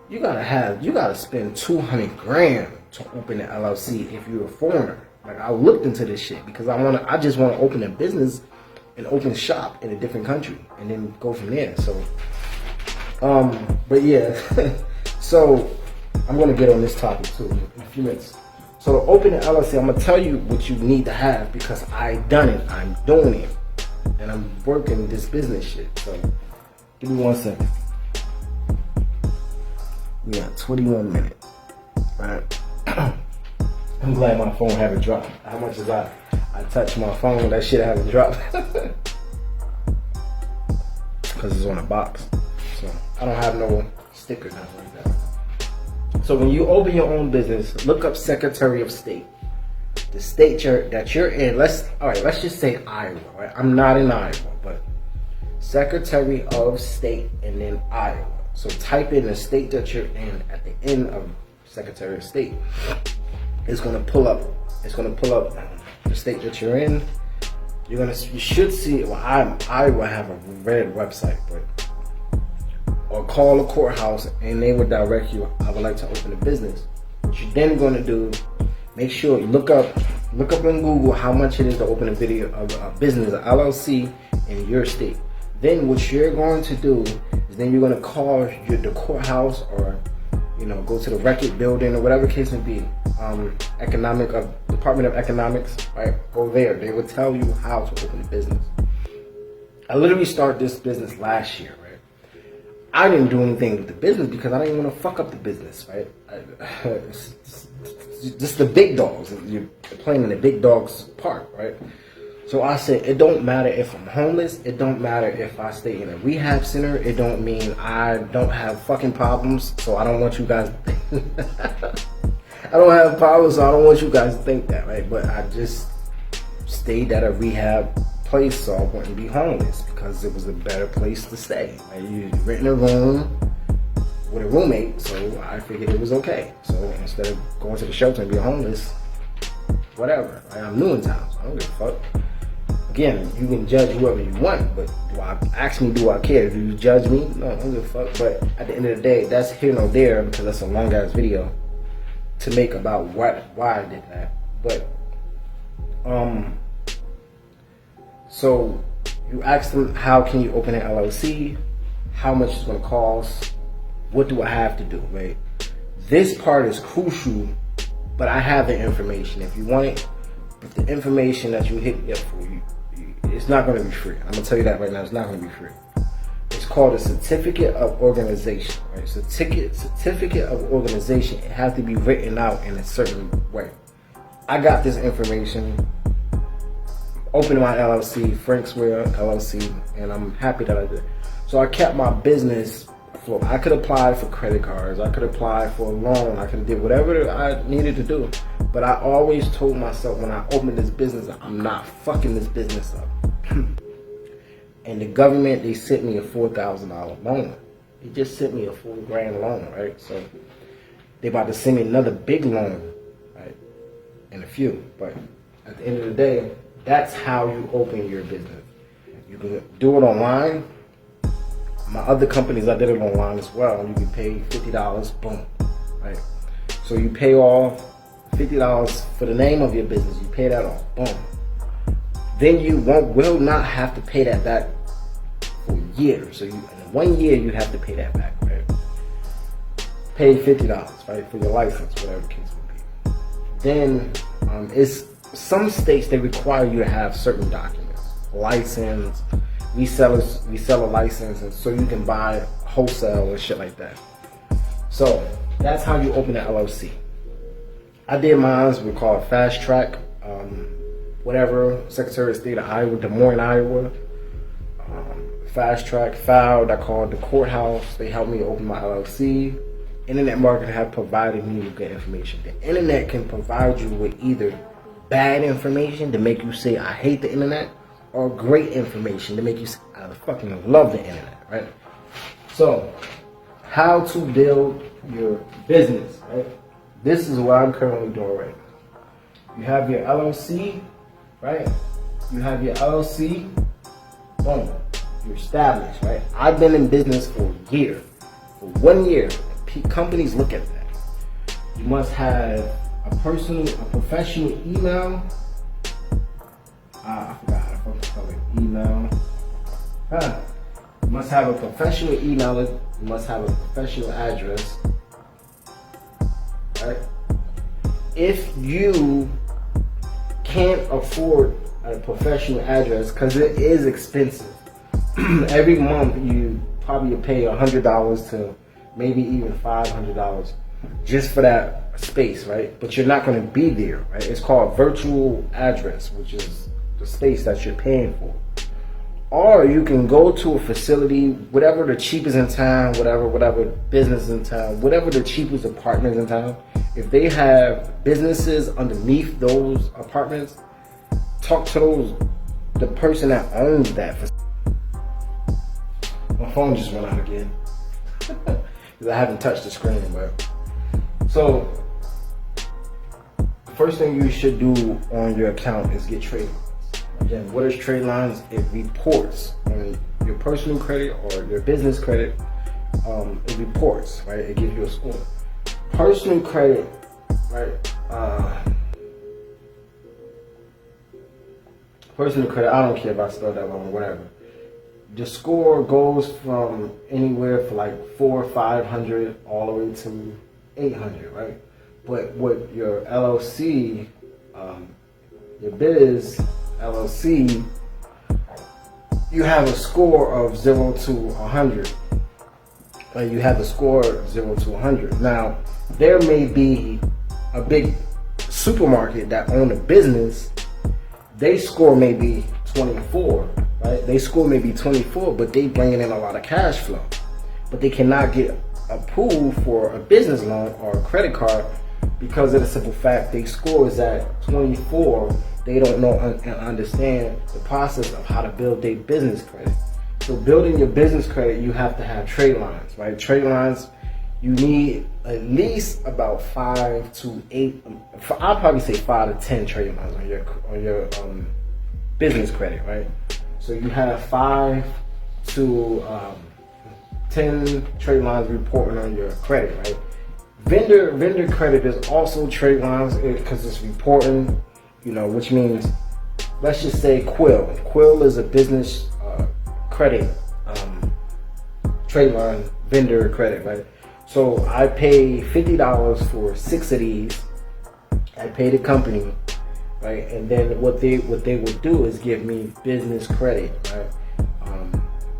you gotta spend 200 grand to open an LLC if you're a foreigner. Like, I looked into this shit because I just want to open a business and open shop in a different country and then go from there. So, but yeah, so I'm gonna get on this topic too in a few minutes. So to open an LLC, I'm gonna tell you what you need to have because I done it, I'm doing it, and I'm working this business shit. So give me 1 second. We got 21 minutes, right? I'm glad my phone haven't dropped. How much is I touched my phone, that shit haven't dropped. Because it's on a box. So I don't have no sticker, nothing like that. So when you open your own business, look up Secretary of State. The state that you're in, let's just say Iowa, right? I'm not in Iowa, but Secretary of State and then Iowa. So type in the state that you're in at the end of Secretary of State. It's gonna pull up the state that you're in. You should see. Well, Iowa have a red website, or call a courthouse and they would direct you. I would like to open a business. What you're then gonna do, make sure you look up on Google how much it is to open a business, an LLC in your state. Then what you're going to do is then you're gonna call the courthouse or go to the record building or whatever case may be. Department of Economics, right? Go there. They will tell you how to open a business. I literally started this business last year, right? I didn't do anything with the business because I didn't want to fuck up the business, right? Just the big dogs. You're playing in the big dogs part, right? So I said, it don't matter if I'm homeless. It don't matter if I stay in a rehab center. It don't mean I don't have fucking problems. So I don't want you guys to think I don't have problems, so I don't want you guys to think that, right? But I just stayed at a rehab place so I wouldn't be homeless, because it was a better place to stay. Like, you renting a room with a roommate, so I figured it was okay. So instead of going to the shelter and being homeless, whatever. Like, I'm new in town, so I don't give a fuck. Again, you can judge whoever you want, but do I care? Do you judge me? No, I don't give a fuck. But at the end of the day, that's here nor there, because that's a long ass video to make about why I did that. But so you ask them, how can you open an LLC? How much it's gonna cost? What do I have to do, right? This part is crucial, but I have the information. If you want it, but the information that you hit me up for, it's not going to be free. I'm going to tell you that right now. It's not going to be free. It's called a certificate of organization. Right? Certificate of organization. It has to be written out in a certain way. I got this information. Opened my LLC, Franksware LLC, and I'm happy that I did. So I kept my business afloat. I could apply for credit cards. I could apply for a loan. I could have did whatever I needed to do. But I always told myself when I opened this business, I'm not fucking this business up. And the government, they sent me a $4,000 loan. They just sent me a $4,000 loan, right? So they about to send me another big loan, right? And a few. But at the end of the day, that's how you open your business. You can do it online. My other companies, I did it online as well. You can pay $50, boom, right? So you pay off $50 for the name of your business. You pay that off, boom. Then you will not have to pay that back for a year. So in 1 year, you have to pay that back, right? Pay $50, right, for your license, whatever the case may be. Then it's some states, they require you to have certain documents, license, reseller license, and so you can buy wholesale and shit like that. So that's how you open an LLC. I did mine. We call it Fast Track, whatever, Secretary of State of Iowa, Des Moines, Iowa. Fast Track filed. I called the courthouse. They helped me open my LLC. Internet marketing have provided me with good information. The internet can provide you with either bad information to make you say I hate the internet, or great information to make you say I fucking love the internet, right? So, how to build your business, right? This is what I'm currently doing right now. You have your LLC, right? You have your LLC, boom, you're established, right? I've been in business for a year. For 1 year, companies look at that. You must have a professional email. I forgot how to fucking spell it. Email. You must have a professional email. You must have a professional address. Right? If you can't afford a professional address, because it is expensive, every month you probably pay $100 to maybe even $500 just for that space, right? But you're not going to be there, right? It's called virtual address, which is the space that you're paying for. Or you can go to a facility, whatever the cheapest in town, whatever business in town, whatever the cheapest apartments in town. If they have businesses underneath those apartments, talk to the person that owns that facility. My phone just went out again. Because I haven't touched the screen, but so the first thing you should do on your account is get trade lines. Again, what is trade lines? It reports on your personal credit or your business credit. It reports, right? It gives you a score. Personal credit, right? Personal credit, I don't care if I spelled that wrong or whatever. The score goes from anywhere from like 400 or 500 all the way to 800, right? But with your LLC, your biz LLC, you have a score of 0 to 100. You have the score 0 to 100. Now, there may be a big supermarket that own a business. They score maybe 24. Right? They score maybe 24, but they bringing in a lot of cash flow. But they cannot get approved for a business loan or a credit card because of the simple fact they score is at 24. they don't know and understand the process of how to build their business credit. So building your business credit, you have to have trade lines, right? Trade lines, you need at least about 5 to 8. I'll probably say 5 to 10 trade lines on your business credit, right? So you have 5 to 10 trade lines reporting on your credit, right? Vendor credit is also trade lines because it's reporting, which means, let's just say Quill. Quill is a business credit trade line, vendor credit, right? So I pay $50 for 6 of these. I pay the company, right? And then what they would do is give me business credit, right?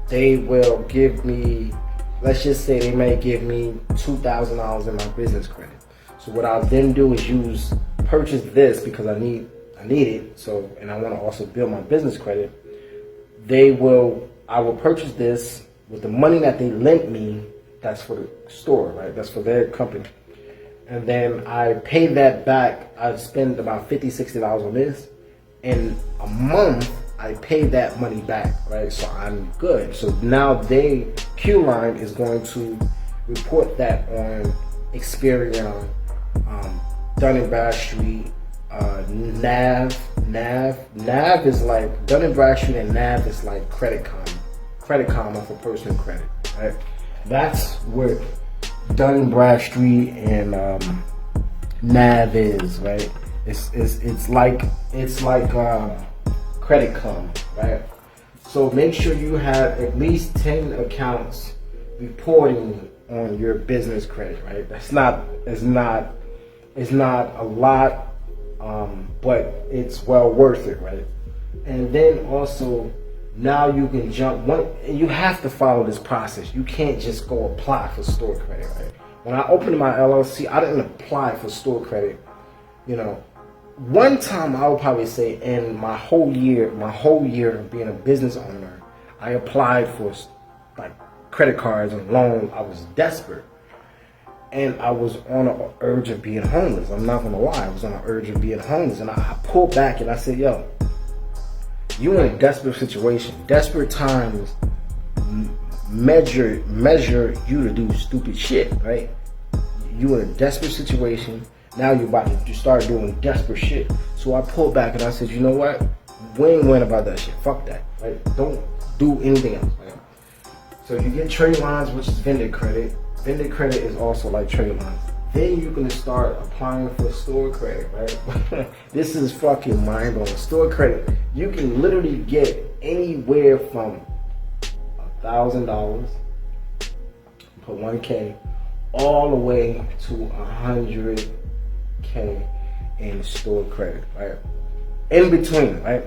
They will give me, let's just say they may give me $2,000 in my business credit. So what I'll then do is purchase this because I need it. So, and I want to also build my business credit. I will purchase this with the money that they lent me. That's for the store, right? That's for their company. And then I pay that back. I spend about $50, $60 on this. In a month, I pay that money back, right? So I'm good. So now Q-Line is going to report that on Experian, Dun & Bradstreet, Nav is like, Dun & Bradstreet and Nav is like Credit Karma for personal credit, right? That's what Dun & Bradstreet and Nav is, right? It's like Credit Karma, right? So make sure you have at least 10 accounts reporting on your business credit, right? It's not a lot, but it's well worth it, right? And then also, now you can you have to follow this process. You can't just go apply for store credit, right? When I opened my LLC, I didn't apply for store credit. One time I would probably say in my whole year of being a business owner, I applied for like credit cards and loans. I was desperate. And I was on an urge of being homeless. I'm not gonna lie, I was on an urge of being homeless. And I pulled back and I said, yo, you in a desperate situation. Desperate times measure you to do stupid shit, right? You in a desperate situation. Now you're about to start doing desperate shit. So I pulled back and I said, you know what? We ain't worrying about that shit. Fuck that, right? Don't do anything else, right? So you get trade lines, which is vendor credit. Vendor credit is also like trade lines. Then you can start applying for store credit, right? This is fucking mind-blowing. Store credit, you can literally get anywhere from $1,000, put 1K, all the way to 100K in store credit, right? In between, right?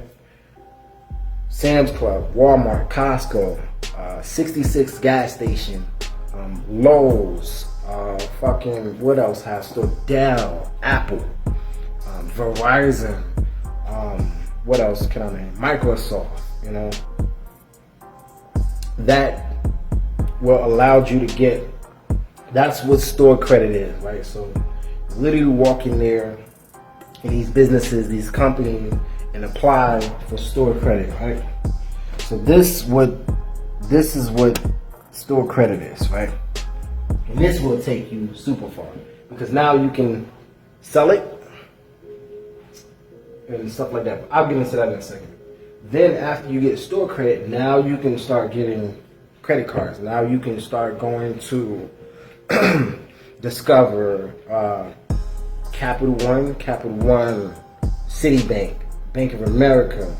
Sam's Club, Walmart, Costco, 66 gas station, Lowe's, what else has store? Dell, Apple, Verizon, what else can I name? Microsoft, that will allow you to get, that's what store credit is, right? So literally walk in there in these businesses, these companies, and apply for store credit, right? So this is what store credit is, right? And this will take you super far because now you can sell it and stuff like that. I'll get into that in a second. Then after you get store credit, now you can start getting credit cards. Now you can start going to Discover, Capital One, Citibank, Bank of America,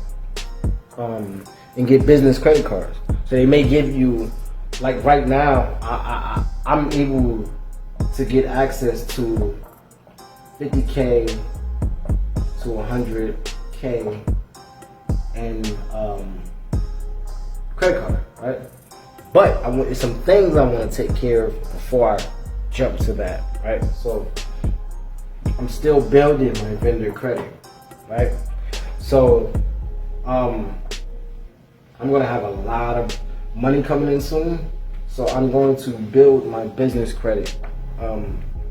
and get business credit cards. So they may give you, like right now, I'm able to get access to 50K to 100K and credit card, right? But it's some things I want to take care of before I jump to that, right? So I'm still building my vendor credit, right? So I'm gonna have a lot of money coming in soon, so I'm going to build my business credit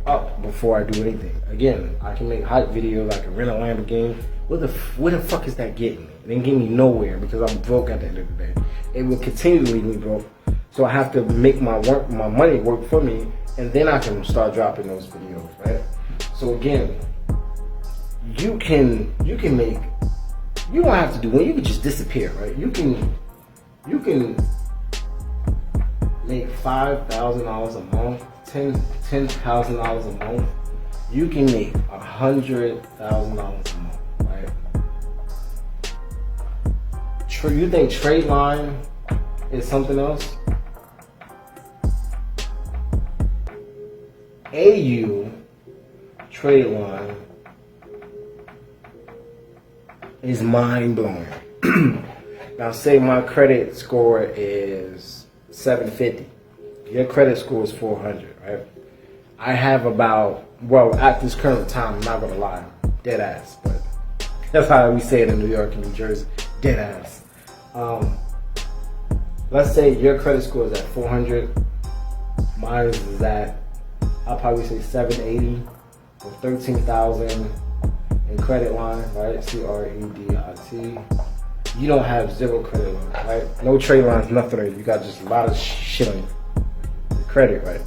up before I do anything. Again, I can make hype videos, I can rent a Lamborghini, where the fuck is that getting me? It didn't get me nowhere because I'm broke at the end of the day. It will continue to leave me broke. So I have to make my money work for me, and then I can start dropping those videos, right? So again, you can make, you don't have to do it. You can just disappear, right? You can make $5,000 a month, $10,000 a month. You can make $100,000 a month, right? You think trade line is something else? AU trade line is mind blowing. Now, say my credit score is 750. Your credit score is 400, right? I have about, well, at this current time, I'm not gonna lie, dead ass, but that's how we say it in New York and New Jersey, dead ass. Let's say your credit score is at 400, mine is at, I'll probably say 780 or 13,000 in credit line, right? CREDIT. You don't have zero credit line, right? No trade lines, nothing. You got just a lot of shit on your credit, right?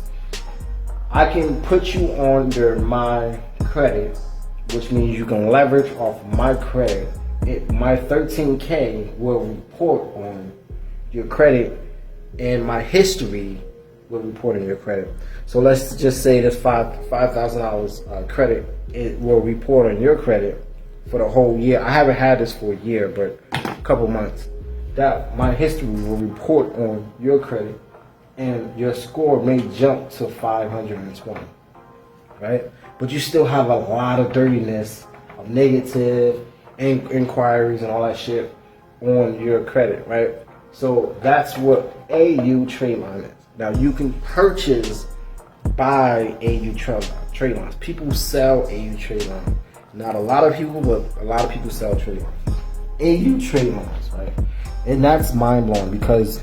I can put you under my credit, which means you can leverage off my credit. My 13K will report on your credit, and my history will report on your credit. So let's just say this $5,000 credit, it will report on your credit for the whole year. I haven't had this for a year, but a couple months. That my history will report on your credit, and your score may jump to 520, right? But you still have a lot of dirtiness, of negative inquiries and all that shit on your credit, right? So that's what AU trade line is. Now you can purchase, buy AU trade lines. People sell AU trade lines. Not a lot of people, but a lot of people sell trade lines. AU trade lines, right? And that's mind blowing because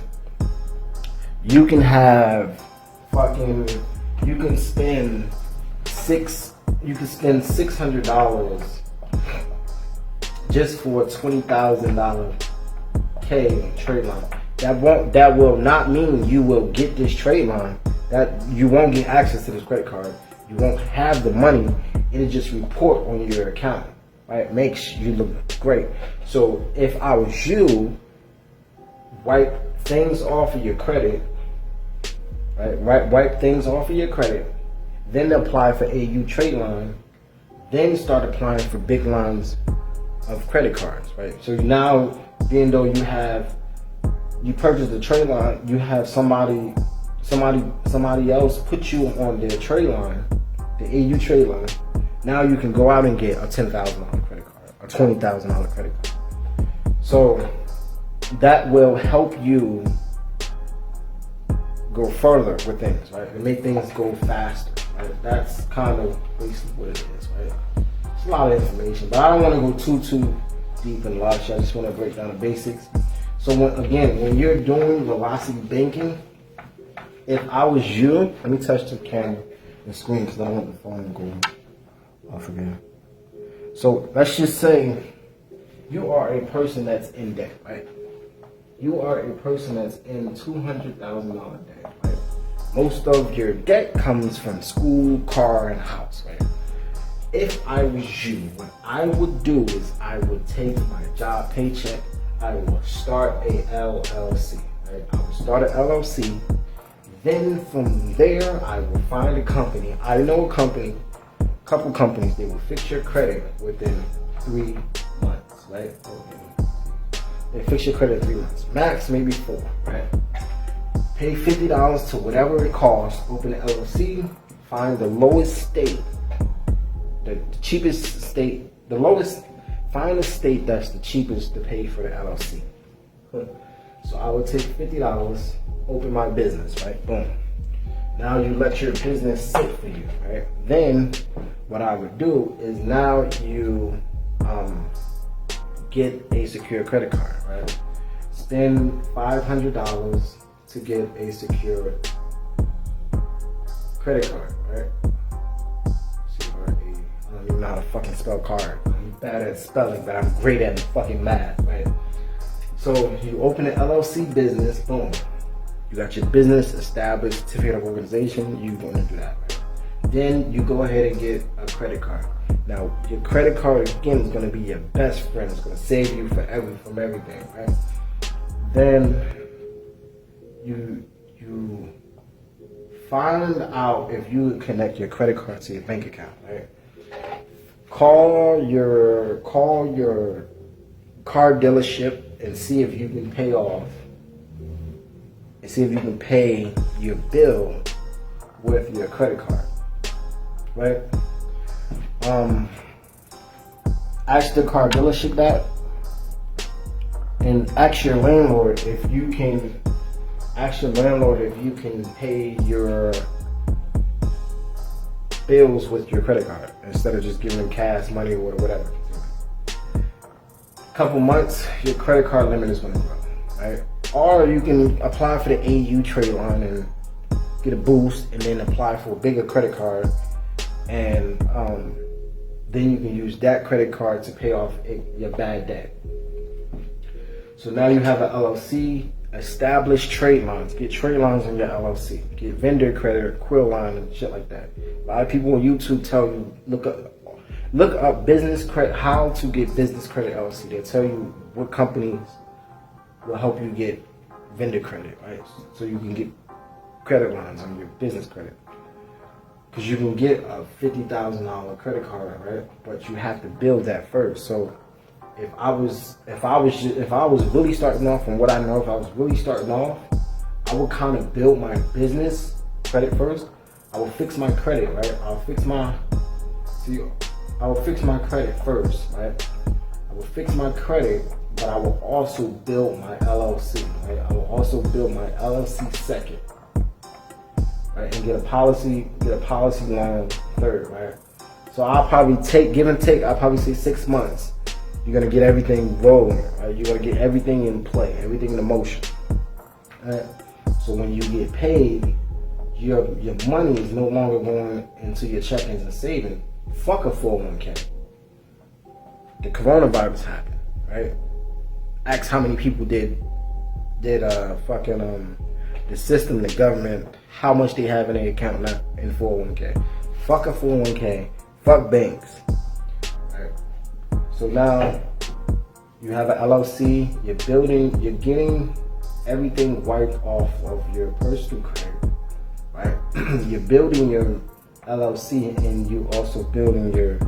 you can have you can spend $600 just for a $20,000 trade line. That will not mean you will get this trade line. That you won't get access to this credit card. You won't have the money. It'll just report on your account, right? It makes you look great. So if I was you, wipe things off of your credit, right? Wipe things off of your credit, then apply for AU trade line, then start applying for big lines of credit cards, right? So now, even though you purchased the trade line, you have somebody else put you on their trade line, the AU trade line. Now you can go out and get a $10,000 credit card, a $20,000 credit card. So that will help you go further with things, right? And make things go faster, right? That's kind of basically what it is, right? It's a lot of information, but I don't want to go too deep in a lot of shit. I just want to break down the basics. So when you're doing velocity banking, if I was you, let me touch the camera and screen because I don't want the phone to go off again. So let's just say you are a person that's in debt, right? You are a person that's in $200,000 debt, right? Most of your debt comes from school, car, and house, right? If I was you, what I would do is I would take my job paycheck, I will start a LLC, right? I will start an LLC. Then from there, I will find a company. I know a couple companies, they will fix your credit within 3 months, right? They fix your credit in 3 months. Max, maybe 4, right? Pay $50 to whatever it costs, open an LLC, find the lowest state, the cheapest state, find a state that's the cheapest to pay for the LLC. So I would take $50, open my business, right? Boom. Now you let your business sit for you, right? Then what I would do is now you get a secure credit card, right? Spend $500 to get a secure credit card, right? I don't even know how to fucking spell card. bad at spelling, but I'm great at fucking math, right? So you open an LLC business, boom. You got your business established, certificate of organization, you're gonna do that, right? Then you go ahead and get a credit card. Now, your credit card, again, is gonna be your best friend. It's gonna save you forever from everything, right? Then you find out if you connect your credit card to your bank account, right? Call your car dealership and see if you can pay off, and see if you can pay your bill with your credit card, right? Ask the car dealership that, and ask your landlord if you can. Ask your landlord if you can pay your bills with your credit card instead of just giving them cash money or whatever. Couple months, your credit card limit is going to grow, right? Or you can apply for the AU trade line and get a boost, and then apply for a bigger credit card, and then you can use that credit card to pay off your bad debt. So now you have an LLC. Establish trade lines. Get trade lines in your LLC. Get vendor credit, quill line, and shit like that. A lot of people on YouTube tell you look up business credit, how to get business credit LLC. They tell you what companies will help you get vendor credit, right? So you can get credit lines on your business credit. Because you can get a $50,000 credit card, right? But you have to build that first. So if I was really starting off, from what I know, if I was really starting off, I would kind of build my business credit first. I will fix my credit, right? I will fix my credit first, right? I will fix my credit, but I will also build my LLC, right? I will also build my LLC second, right? And get a policy line third, right? So I'll probably give and take, I'll probably say 6 months. You're gonna get everything rolling, right? You're gonna get everything in play, everything in motion, right? So when you get paid, your money is no longer going into your checkings and savings. Fuck a 401k. The coronavirus happened, right? Ask how many people did the system, the government, how much they have in their account now in 401k. Fuck a 401k. Fuck banks. So now you have an LLC, you're getting everything wiped off of your personal credit, right? You're building your LLC, and you also building your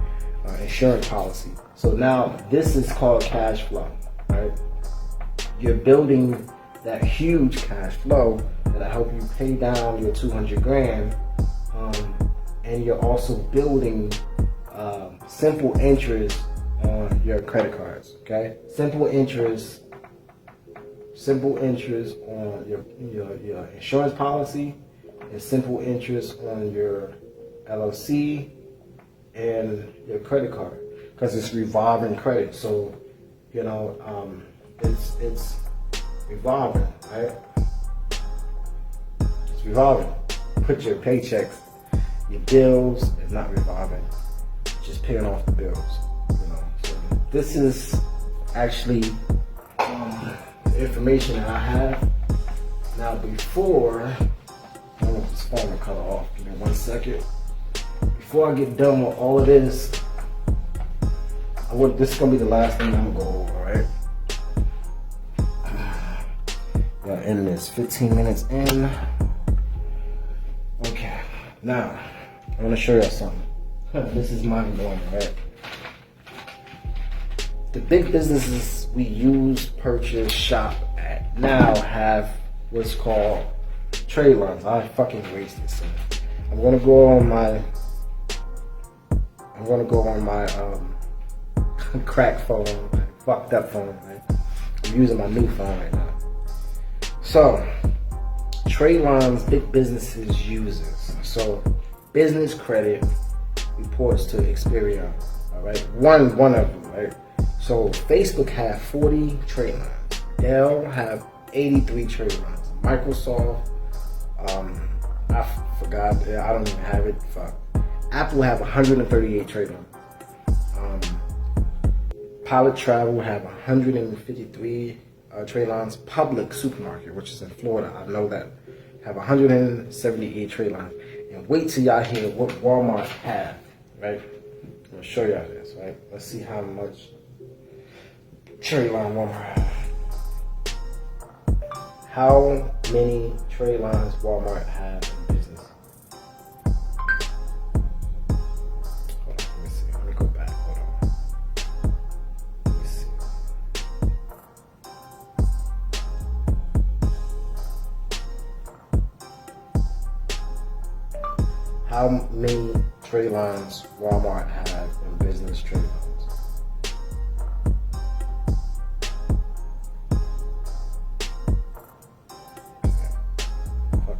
insurance policy. So now this is called cash flow, right? You're building that huge cash flow that'll help you pay down your 200 grand, and you're also building simple interest on your credit cards, okay? Simple interest on your insurance policy, and simple interest on your LLC and your credit card, because it's revolving credit. So it's revolving, right? It's revolving. Put your paychecks, your bills is not revolving, just paying off the bills. This is actually the information that I have. Now before, I don't want this phone to cut off, give me 1 second. Before I get done with all of this, this is gonna be the last thing I'm gonna go over, right? Y'all end this 15 minutes in. Okay, now I wanna show y'all something. This is mind blowing, right? The big businesses we use, purchase, shop at now have what's called trade lines. I fucking wasted some. I'm gonna go on my crack phone, fucked up phone, right? I'm using my new phone right now. So, trade lines, big businesses uses. So, business credit reports to Experian, all right? One of them, right? So Facebook have 40 trade lines. Dell have 83 trade lines. Microsoft, I forgot, I don't even have it. Fuck. Apple have 138 trade lines. Pilot Travel have 153 trade lines. Public Supermarket, which is in Florida, I know that, have 178 trade lines. And wait till y'all hear what Walmart have, right? I'm gonna show y'all this, right? Let's see how much trade line Walmart have. How many trade lines Walmart have in business? Hold on, let me see. Let me go back. Hold on. Let me see. How many trade lines Walmart have in business trade lines?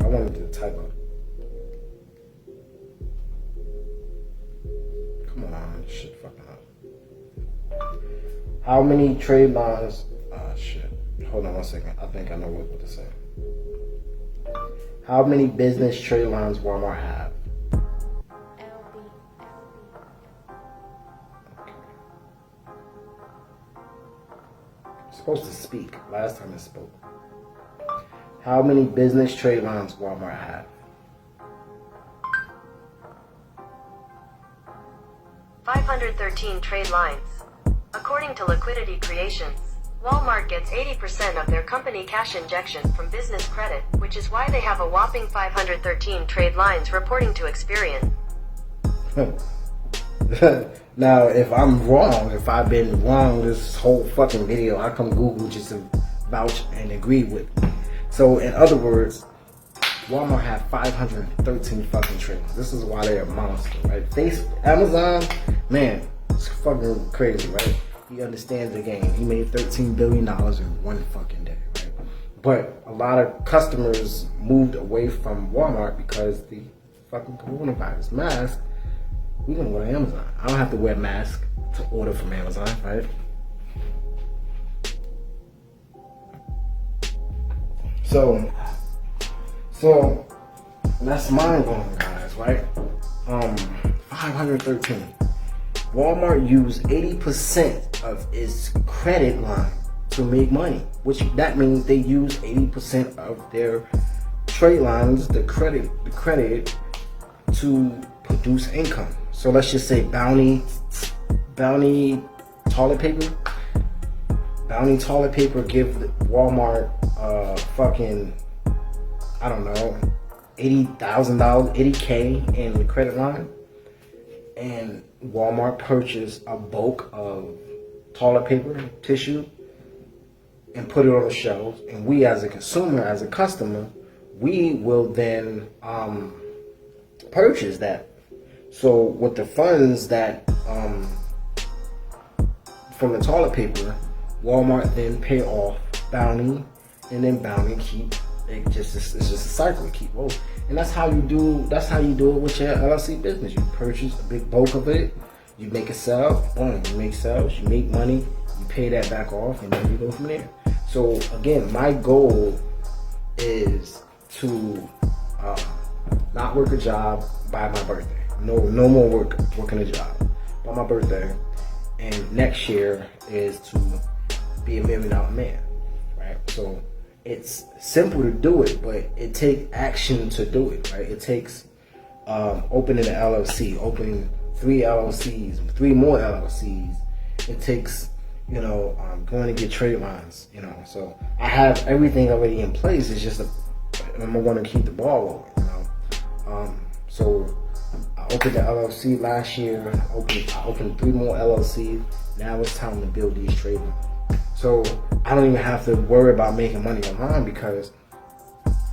I wanted to type up. Come on, shit fucking up. How many trade lines? Shit. Hold on one second. I think I know what to say. How many business trade lines Walmart have? Supposed to speak. Last time it spoke. How many business trade lines Walmart have? 513 trade lines. According to Liquidity Creations, Walmart gets 80% of their company cash injection from business credit, which is why they have a whopping 513 trade lines, reporting to Experian. Now, if I'm wrong, if I've been wrong this whole fucking video, I come Google just to vouch and agree with me. So, in other words, Walmart have 513 fucking trade lines. This is why they're a monster, right? Amazon, man, it's fucking crazy, right? He understands the game. He made $13 billion in one fucking day, right? But a lot of customers moved away from Walmart because the fucking coronavirus mask. We're gonna go to Amazon. I don't have to wear a mask to order from Amazon, right? So that's mind blowing, guys, right? 513. Walmart used 80% of its credit line to make money, which that means they use 80% of their trade lines, the credit to produce income. So let's just say Bounty toilet paper. Bounty toilet paper give Walmart fucking, I don't know, $80,000, $80K in the credit line, and Walmart purchased a bulk of toilet paper, tissue, and put it on the shelves. And we, as a consumer, as a customer, we will then purchase that. So with the funds that from the toilet paper, Walmart then pay off Bounty, and then Bounty keep it. It's just a cycle. Keep rolling, and that's how you do. That's how you do it with your LLC business. You purchase a big bulk of it, you make a sale, boom, you make sales, you make money, you pay that back off, and then you go from there. So again, my goal is to not work a job by my birthday. No more working a job by my birthday. And next year is to be $1 million man, right? So it's simple to do it, but it takes action to do it, right? It takes opening an LLC, opening 3 LLCs, 3 more LLCs. It takes, going to get trade lines, So I have everything already in place. It's just I'm going to keep the ball rolling, So I opened the LLC last year. I opened 3 more LLCs. Now it's time to build these trade lines. So I don't even have to worry about making money online because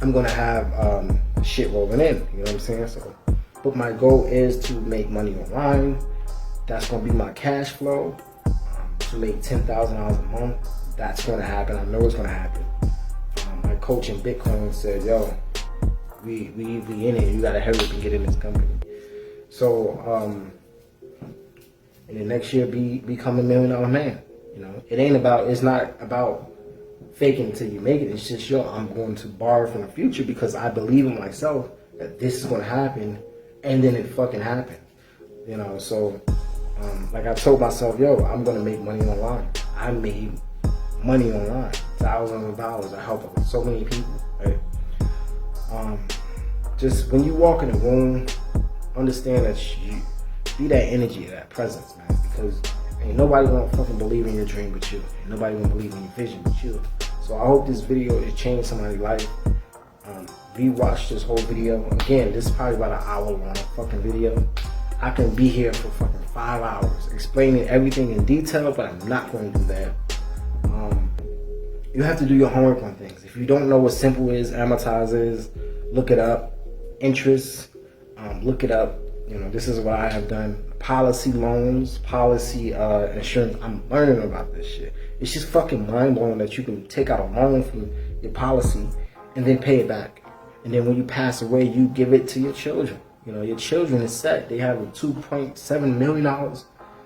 I'm gonna have shit rolling in. You know what I'm saying? So, but my goal is to make money online. That's gonna be my cash flow. To make $10,000 a month. That's gonna happen. I know it's gonna happen. My coach in Bitcoin said, "Yo, we in it. You gotta hurry up and get in this company." So, and then next year become $1 million man. It's not about faking until you make it. It's just, I'm going to borrow from the future because I believe in myself that this is going to happen, and then it fucking happened. So Like I told myself, yo, I'm gonna make money online. I made money online, thousands of dollars. I helped so many people. Right? Just when you walk in the room, understand that you be that energy, that presence, man. Because ain't nobody gonna fucking believe in your dream but you. Ain't nobody gonna believe in your vision but you. So I hope this video has changed somebody's life. Rewatch this whole video. Again, this is probably about an hour long fucking video. I can be here for fucking 5 hours explaining everything in detail, but I'm not going to do that. You have to do your homework on things. If you don't know what simple is, amortize is, look it up. Interest, look it up. You know, this is what I have done. Policy loans, policy insurance. I'm learning about this shit. It's just fucking mind blowing that you can take out a loan from your policy and then pay it back. And then when you pass away, you give it to your children. You know, your children is set. They have a $2.7 million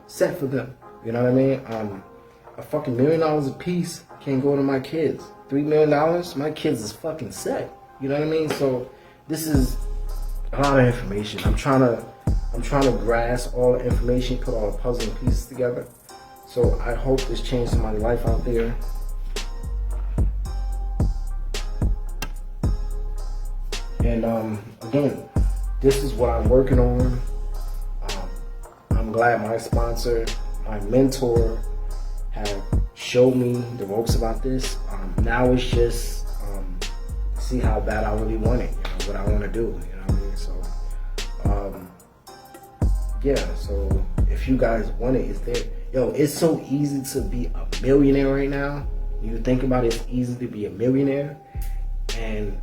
set for them. You know what I mean? A fucking $1 million a piece can go to my kids. $3 million, my kids is fucking set. You know what I mean? So this is a lot of information. I'm trying to grasp all the information, put all the puzzle pieces together. So I hope this changed somebody's life out there. And again, this is what I'm working on. I'm glad my sponsor, my mentor, have showed me the ropes about this. Now it's just see how bad I really want it. You know what I want to do. You know what I mean? So yeah. So if you guys want it, it's there. Yo, it's so easy to be a millionaire right now. You think about it, it's easy to be a millionaire and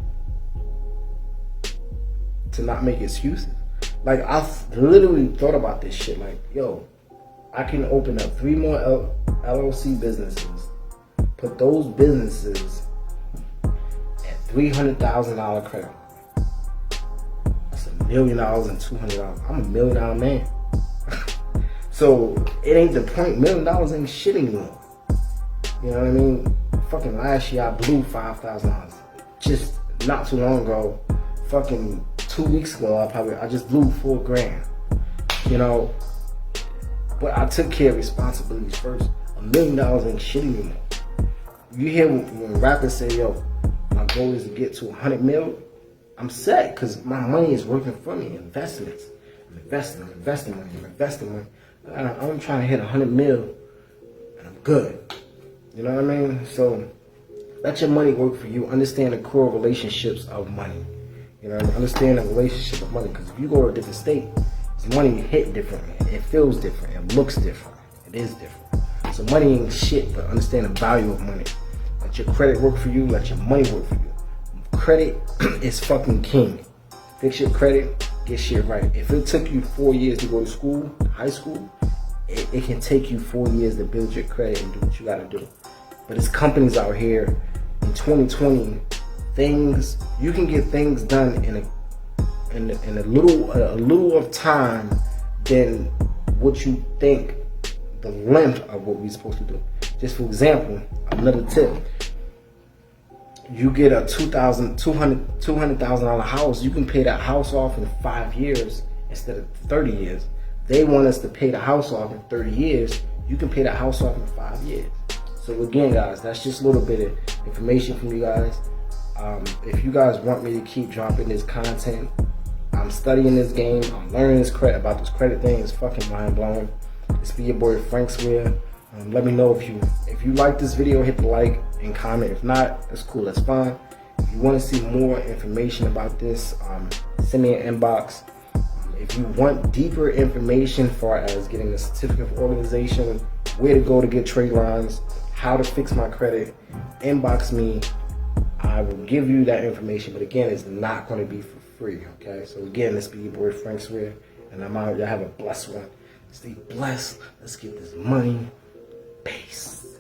to not make excuses. Like, I've literally thought about this shit. Like, yo, I can open up 3 more LLC businesses, put those businesses at $300,000 credit. That's $1 million and $200. I'm $1 million man. So it ain't the point. $1 million ain't shit anymore. You know what I mean? Fucking last year I blew $5,000. Just not too long ago, fucking 2 weeks ago, I just blew $4 grand. You know, but I took care of responsibilities first. $1 million ain't shit anymore. You hear when rappers say, yo, my goal is to get to 100 mil, I'm set because my money is working for me. Investments. I'm investing money. I'm trying to hit 100 mil and I'm good. You know what I mean? So let your money work for you. Understand the core relationships of money. You know, understand the relationship of money. Because if you go to a different state, money hit differently. It feels different. It looks different. It is different. So money ain't shit, but understand the value of money. Let your credit work for you. Let your money work for you. Credit is fucking king. Fix your credit. Get shit right. If it took you 4 years to go to school, high school, it can take you 4 years to build your credit and do what you gotta do. But there's companies out here in 2020, you can get things done in a little of time than what you think the length of what we're supposed to do. Just for example, another tip. You get a $200,000 house, you can pay that house off in 5 years instead of 30 years. They want us to pay the house off in 30 years. You can pay that house off in 5 years. So again, guys, that's just a little bit of information from you guys. If you guys want me to keep dropping this content, I'm studying this game. I'm learning this about this credit thing. It's fucking mind blowing. It's be your boy Frank Swear. Let me know if you like this video, hit the like and comment. If not, that's cool, that's fine. If you want to see more information about this, send me an inbox. If you want deeper information as far as getting a certificate of organization, where to go to get trade lines, how to fix my credit, inbox me. I will give you that information, but again, it's not going to be for free, okay? So again, this be your boy Frank Swear, and I'm out. Y'all have a blessed one. Stay blessed. Let's get this money. Peace.